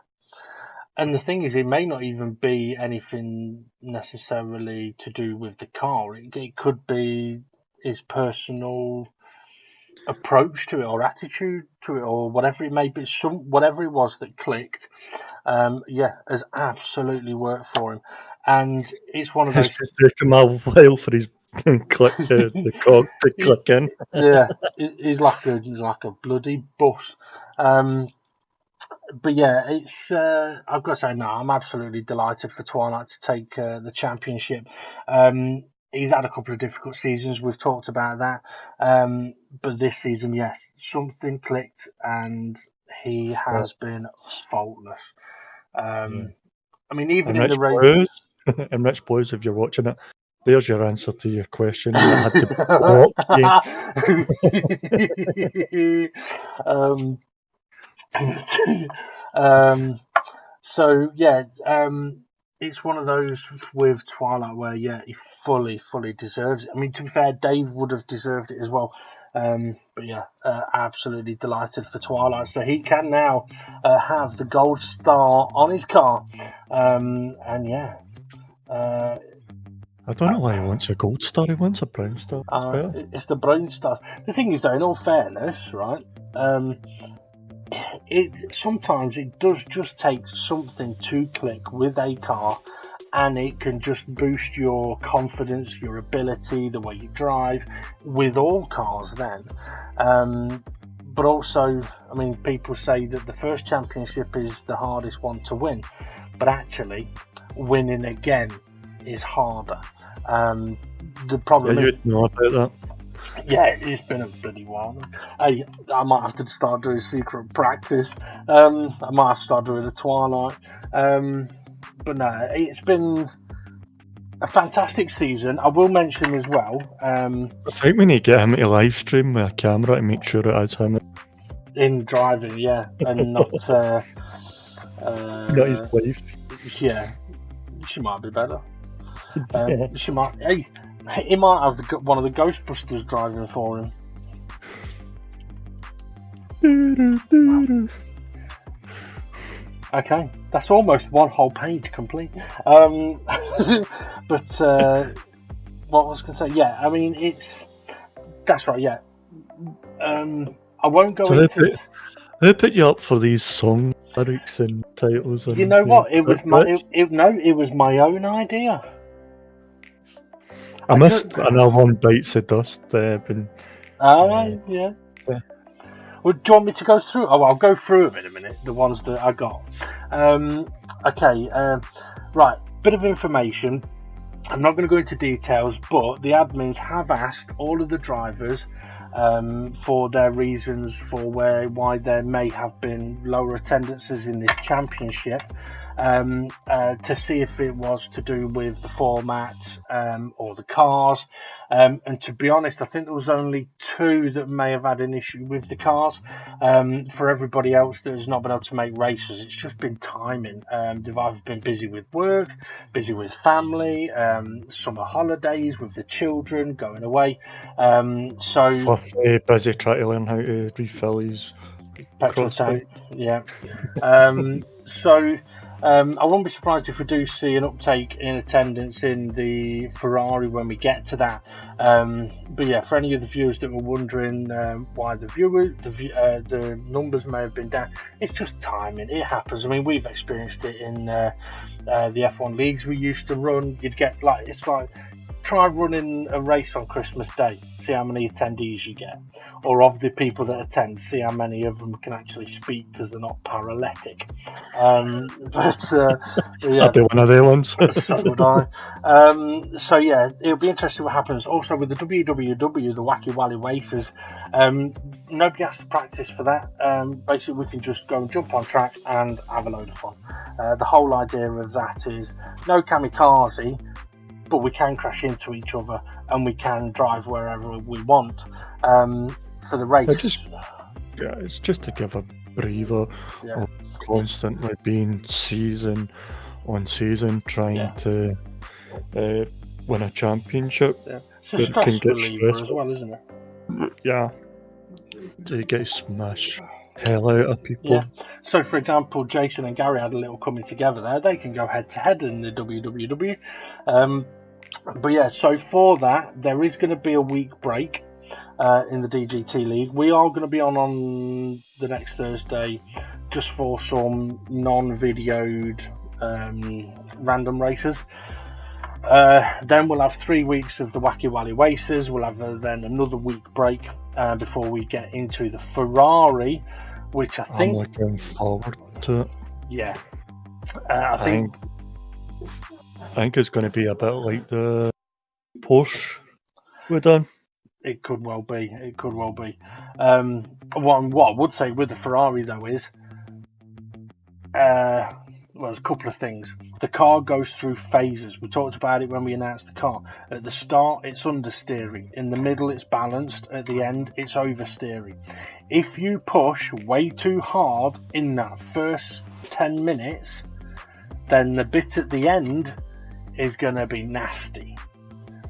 And the thing is, it may not even be anything necessarily to do with the car. It could be his personal approach to it, or attitude to it, or whatever it may be. Whatever it was that clicked, has absolutely worked for him. And it's one of those. It's just taken him a while for his the cog to click in. Yeah, he's like a bloody bus. But yeah, it's I've got to say, no, I'm absolutely delighted for Twilight to take the championship. He's had a couple of difficult seasons. We've talked about that. But this season, yes, something clicked, and he has been faultless. I mean, even in the race. And Rich Boys, if you're watching it, there's your answer to your question. That had to block you. So yeah, it's one of those with Twilight where he fully deserves it. I mean, to be fair, Dave would have deserved it as well. But yeah, absolutely delighted for Twilight. So he can now have the gold star on his car. And yeah. I don't know why he wants a gold star. He wants a brown star. It's better. It's the brown star. The thing is, though, in all fairness, right? Sometimes it does just take something to click with a car, and it can just boost your confidence, your ability, the way you drive, with all cars. Then, but also, I mean, people say that the first championship is the hardest one to win, but actually, winning again is harder. The problem is, you'd know about that. Yeah, it's been a bloody while. I might have to start doing secret practice. I might have to start doing the Twilight. But no, it's been a fantastic season. I will mention as well. I think we need to get him to live stream with a camera to make sure it is him in driving, and not not his wife. Yeah, she might be better. She might. Hey, he might have one of the Ghostbusters driving for him. Okay, that's almost one whole page complete. But what was I going to say? Yeah, I mean, that's right. Yeah, I won't go into. Who put you up for these song lyrics and titles? You know what? It was my own idea. I missed another one bites the dust. Yeah. Well, do you want me to go through? Oh, I'll go through them in a minute. The ones that I got. Okay. Right. Bit of information. I'm not going to go into details, but the admins have asked all of the drivers for their reasons for why there may have been lower attendances in this championship. To see if it was to do with the format or the cars. And to be honest, I think there was only 2 that may have had an issue with the cars. For everybody else that has not been able to make races, it's just been timing. They've either been busy with work, busy with family, summer holidays with the children, going away. Fluffy, busy trying to learn how to refill his petrol tank. Yeah. I won't be surprised if we do see an uptake in attendance in the Ferrari when we get to that. But yeah, for any of the viewers that were wondering why the numbers may have been down, it's just timing. It happens. I mean, we've experienced it in the F1 leagues we used to run. You'd get try running a race on Christmas Day, see how many attendees you get, or of the people that attend, see how many of them can actually speak because they're not paralytic. Yeah, I'll be one of the ones. so would I. So yeah, it'll be interesting what happens. Also with the WWW, the Wacky Wally Races, nobody has to practice for that. Basically, we can just go and jump on track and have a load of fun. The whole idea of that is no kamikaze, but we can crash into each other and we can drive wherever we want. For the race, it's just to give a breather of constantly being season on season trying to win a championship. It's a stress reliever as well, isn't it? Yeah. So you get to smash hell out of people. Yeah. So, for example, Jason and Gary had a little coming together there. They can go head to head in the WWW. But yeah, so for that, there is going to be a week break in the DGT League. We are going to be on the next Thursday just for some non-videoed random races. Then we'll have 3 weeks of the Wacky Wally Races. We'll have then another week break before we get into the Ferrari, which I think... I'm looking forward to it. Yeah. I think it's going to be a bit like the Porsche we've done. It could well be. What I would say with the Ferrari, though, is... there's a couple of things. The car goes through phases. We talked about it when we announced the car. At the start, it's understeering. In the middle, it's balanced. At the end, it's oversteering. If you push way too hard in that first 10 minutes, then the bit at the end is going to be nasty.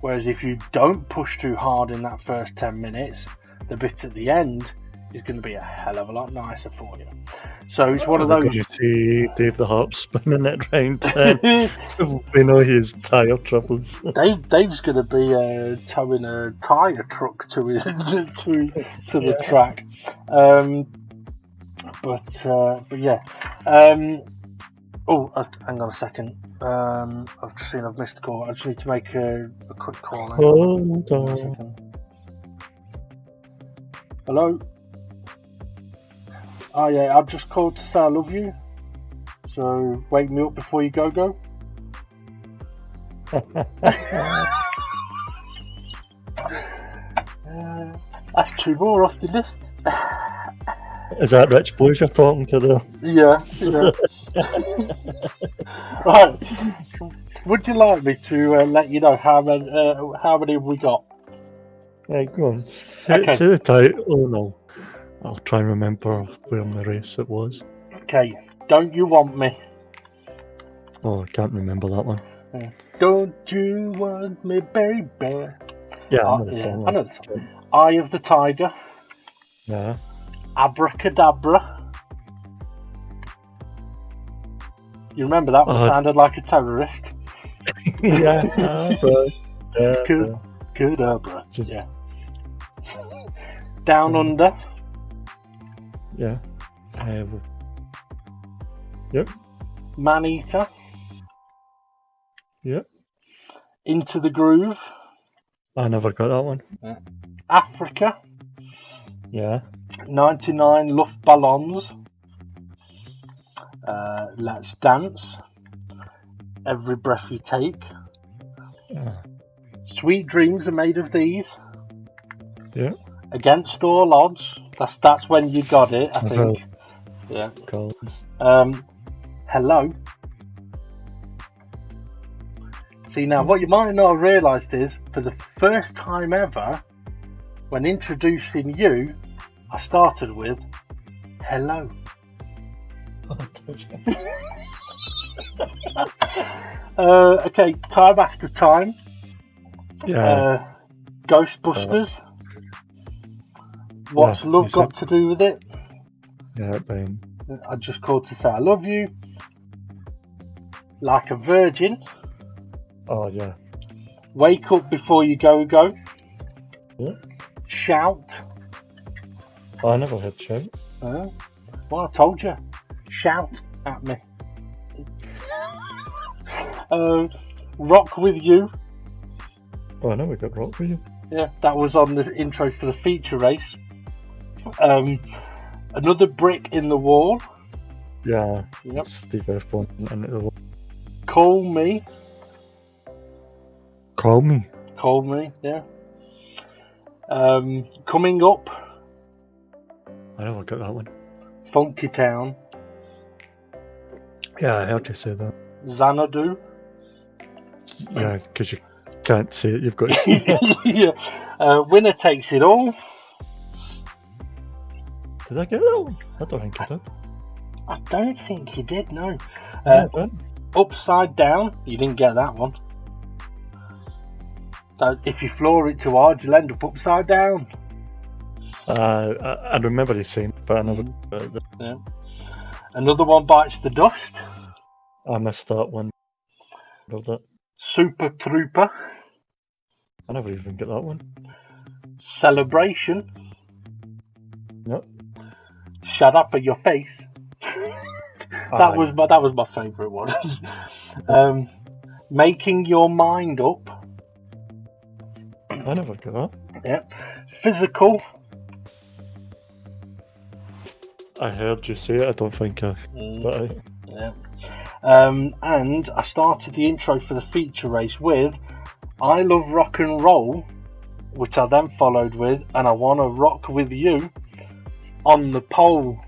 Whereas if you don't push too hard in that first 10 minutes, the bit at the end is going to be a hell of a lot nicer for you. So it's one of those. You see Dave the Harp spinning it round. We know his tyre troubles. Dave's going to be towing a tyre truck to his to the track. But yeah. Hang on a second. I've just seen I've missed a call. I just need to make a quick call now. Hold on. Hello? Oh yeah, I've just called to say I love you. So wake me up before you go. That's 2 more off the list. Is that Rich Blues you're talking to there? Yeah. Right. Would you like me to let you know how many have we got? Yeah, go on. Say the title. Oh no. I'll try and remember where in the race it was. Okay. Don't You Want Me? Oh, I can't remember that one. Don't you want me, baby? Yeah, I know the song. I know the song. Eye of the Tiger. Yeah. Abracadabra. You remember that one sounded like a terrorist? Yeah. Cadabra. Yeah. Down Under. Yeah. Yep. Man Eater. Yep. Into the Groove. I never got that one. Yeah. Africa. Yeah. 99 Luftballons. Let's Dance. Every Breath You Take. Sweet Dreams Are Made of These. Yeah. Against All Odds. That's when you got it, I think. Yeah. Hello. See, now what you might not have realised is, for the first time ever, when introducing you, I started with hello. Okay, Time After Time. Yeah. Ghostbusters. What's love got to do with it? Yeah, Ben. I just called to say I love you. Like a Virgin. Oh, yeah. Wake Up Before You Go. Yeah. Shout. Oh, I never heard shout. Well, I told you. Shout at me. Rock With You. Oh, I know we got rock for you. Yeah, that was on the intro for the feature race. Another brick in the wall. Yeah. Yep. Steve F1 into the wall. Call me. Call me. Call me, yeah. Coming up. I never got that one. Funky Town. Yeah, I heard you say that. Xanadu. Yeah, because you can't say it, you've got to see it. Yeah. Winner takes it all. Did I get that one? I don't think I did. I don't think you did, no. I didn't. Upside Down. You didn't get that one. So if you floor it too hard, you'll end up upside down. I remember you saying it, but I never. Yeah. Another one bites the dust. I missed that one. Love that. Super Trooper. I never even get that one. Celebration. Yep. Shut up at your face. that was my favourite one. Making your mind up. I never get that. Yep. Physical. I heard you say it. I don't think I. But Yeah. And I started the intro for the feature race with I Love Rock and Roll, which I then followed with And I Wanna Rock With You on the pole.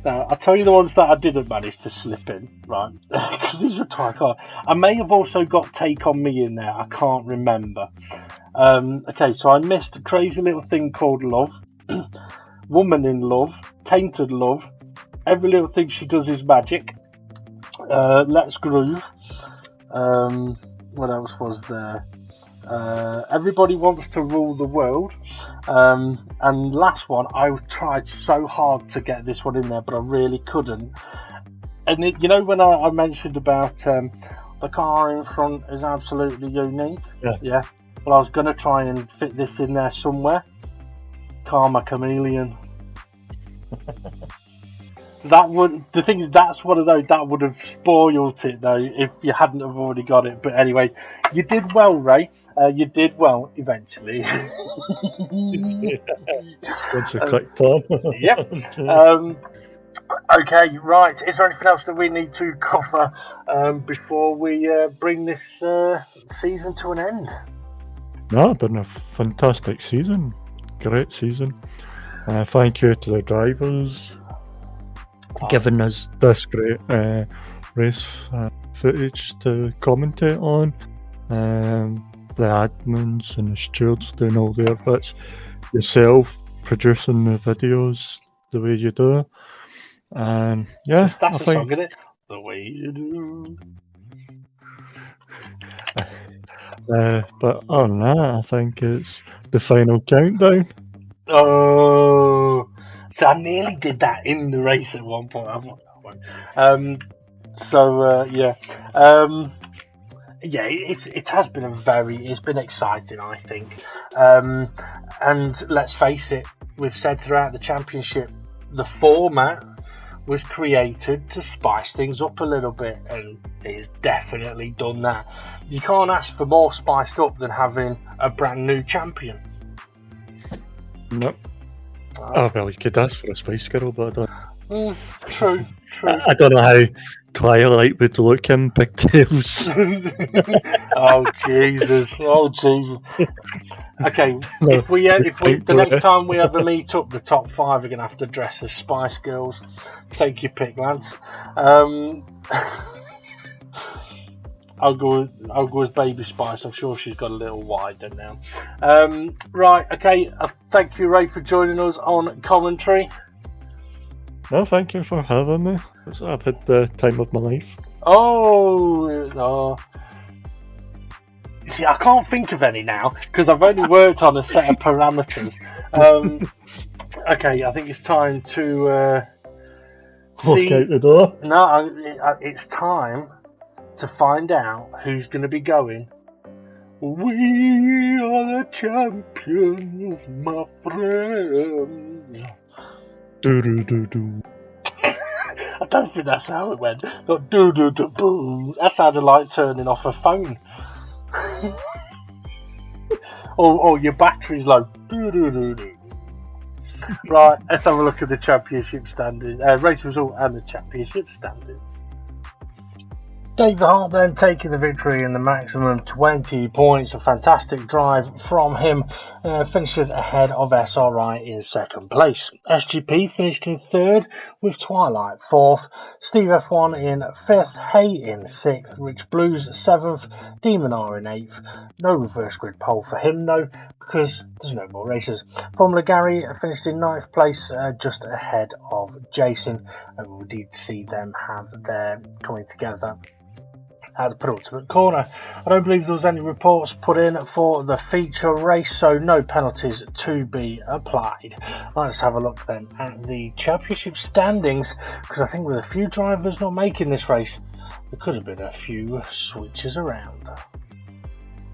Now, I'll tell you the ones that I didn't manage to slip in, right? Because these are trying hard. I may have also got Take On Me in there. I can't remember. Okay, so I missed a crazy little thing called Love, Woman in Love, Tainted Love, Every Little Thing She Does Is Magic, Let's Groove. What else was there? Everybody Wants to Rule the World. And last one, I tried so hard to get this one in there, but I really couldn't. And you know when I mentioned about the car in front is absolutely unique? Yeah. Well, I was going to try and fit this in there somewhere. Karma Chameleon. The thing is, that's one of those that would have spoiled it though if you hadn't have already got it. But anyway, you did well, Ray. You did well eventually. once you clicked on. Yep. Okay, right. Is there anything else that we need to cover before we bring this season to an end? No, it's been a fantastic season. Great season. Thank you to the drivers giving us this great race footage to commentate on. The admins and the stewards doing all their bits. Yourself producing the videos the way you do. And yeah, that's a song, isn't it? The way you do. But other than that, I think it's the final countdown. Oh, so I nearly did that in the race at one point. I'm not that one. Yeah. Yeah, it has been it's been exciting, I think. And let's face it, we've said throughout the championship, the format was created to spice things up a little bit, and it's definitely done that. You can't ask for more spiced up than having a brand new champion. Nope. Oh well, you could ask for a Spice Girl, but I don't. True. I don't know how Twilight would look in pigtails. Oh Jesus! Okay, No, if we the next time we ever meet up, the top 5 are gonna have to dress as Spice Girls. Take your pick, lads. I'll go as Baby Spice. I'm sure she's got a little wider now. Right, okay. Thank you, Ray, for joining us on commentary. No, thank you for having me. I've had the time of my life. Oh. See, I can't think of any now because I've only worked on a set of parameters. Okay, I think it's time to walk out the door. No, it's time to find out who's going to be going. We are the champions, my friends. Do. I don't think that's how it went. Got do do do boom. That sounded like turning off a phone. or your battery's low. Do do do do. Right, let's have a look at the championship standings, race result and the championship standings. Dave the Hart then taking the victory in the maximum 20 points. A fantastic drive from him. Finishes ahead of SRI in second place. SGP finished in third with Twilight fourth. Steve F1 in fifth. Hay in sixth. Rich Blues seventh. Demon R in eighth. No reverse grid pole for him though, because there's no more races. Formula Gary finished in ninth place, just ahead of Jason. And we did see them have their coming together at the penultimate corner. I don't believe there was any reports put in for the feature race, so no penalties to be applied. Let's have a look then at the championship standings, because I think with a few drivers not making this race, there could have been a few switches around.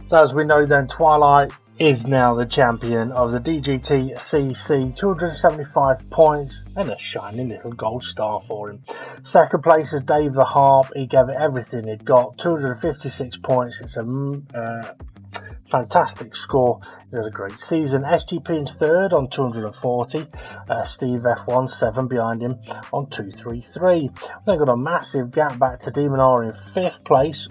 So as we know then, Twilight is now the champion of the Dgtcc, 275 points and a shiny little gold star for him. Second place is Dave the Harp. He gave it everything he'd got, 256 points. It's a fantastic score. He has a great season. SGP in third on 240. Steve F1 7 behind him on 233. Then got a massive gap back to Demon R in fifth place,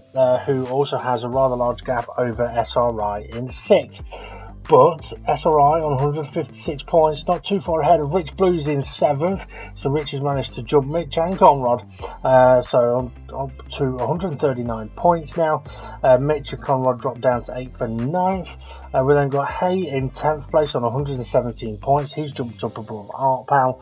who also has a rather large gap over SRI in sixth. But SRI on 156 points, not too far ahead of Rich Blues in 7th. So Rich has managed to jump Mitch and Conrad. So on to 139 points now. Mitch and Conrad dropped down to 8th and 9th. We then got Hay in 10th place on 117 points. He's jumped up above Art Pal.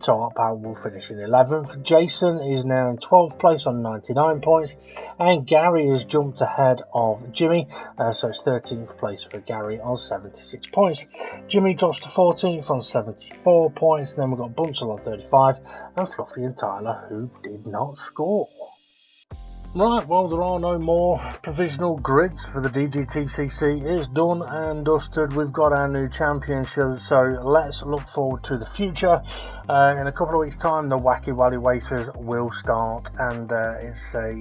So Art Pal will finish in 11th. Jason is now in 12th place on 99 points. And Gary has jumped ahead of Jimmy. So it's 13th place for Gary on 76 points. Jimmy drops to 14th on 74 points. And then we've got Bunchel on 35 and Fluffy and Tyler, who did not score. Right, well, there are no more provisional grids for the Dgtcc. It's done and dusted. We've got our new championship, so let's look forward to the future. In a couple of weeks' time, the Wacky Wally Races will start, and it's a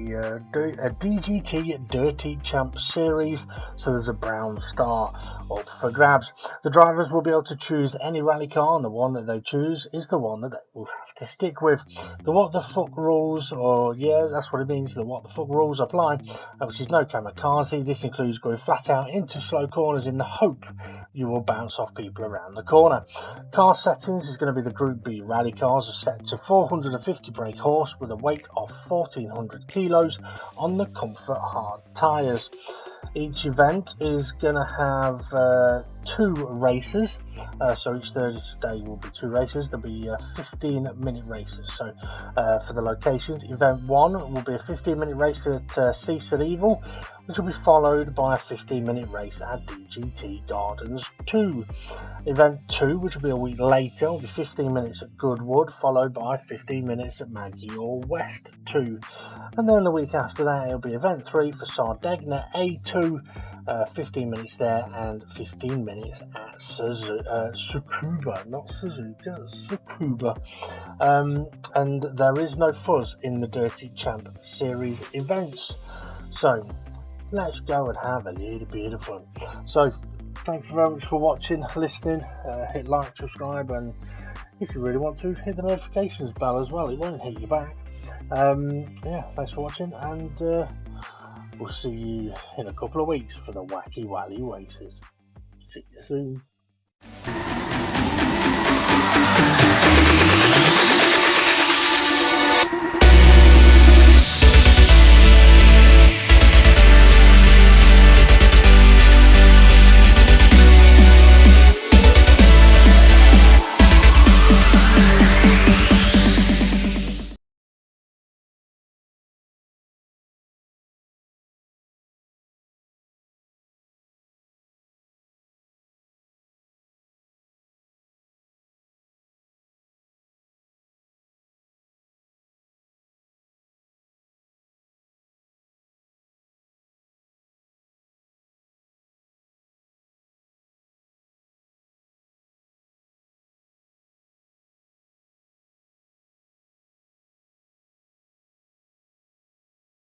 DGT Dirty Champ Series, so there's a brown star up for grabs. The drivers will be able to choose any rally car, and the one that they choose is the one that they will have to stick with. The what the fuck rules, or yeah, that's what it means, the what the fuck rules apply, which is no kamikaze. This includes going flat out into slow corners in the hope you will bounce off people around the corner. Car settings is going to be the Group B rally cars are set to 450 brake horse with a weight of 1400 kilos on the Comfort hard tyres. Each event is going to have 2 races, so each Thursday will be 2 races. There'll be 15-minute races. So for the locations, event 1 will be a 15-minute race at Cease at Evil, which will be followed by a 15-minute race at DGT Gardens 2. Event 2, which will be a week later, will be 15 minutes at Goodwood, followed by 15 minutes at Maggie or West 2. And then the week after that, it'll be event 3 for Sardegna A2, 15 minutes there and 15 minutes at Tsukuba, not Suzuka, Tsukuba. And there is no fuzz in the Dirty Champ Series events. So let's go and have a little bit of fun. So thanks very much for watching, listening. Hit like, subscribe, and if you really want to, hit the notifications bell as well. It won't hit you back. Yeah, thanks for watching, and we'll see you in a couple of weeks for the Wacky Wally Races. See you soon.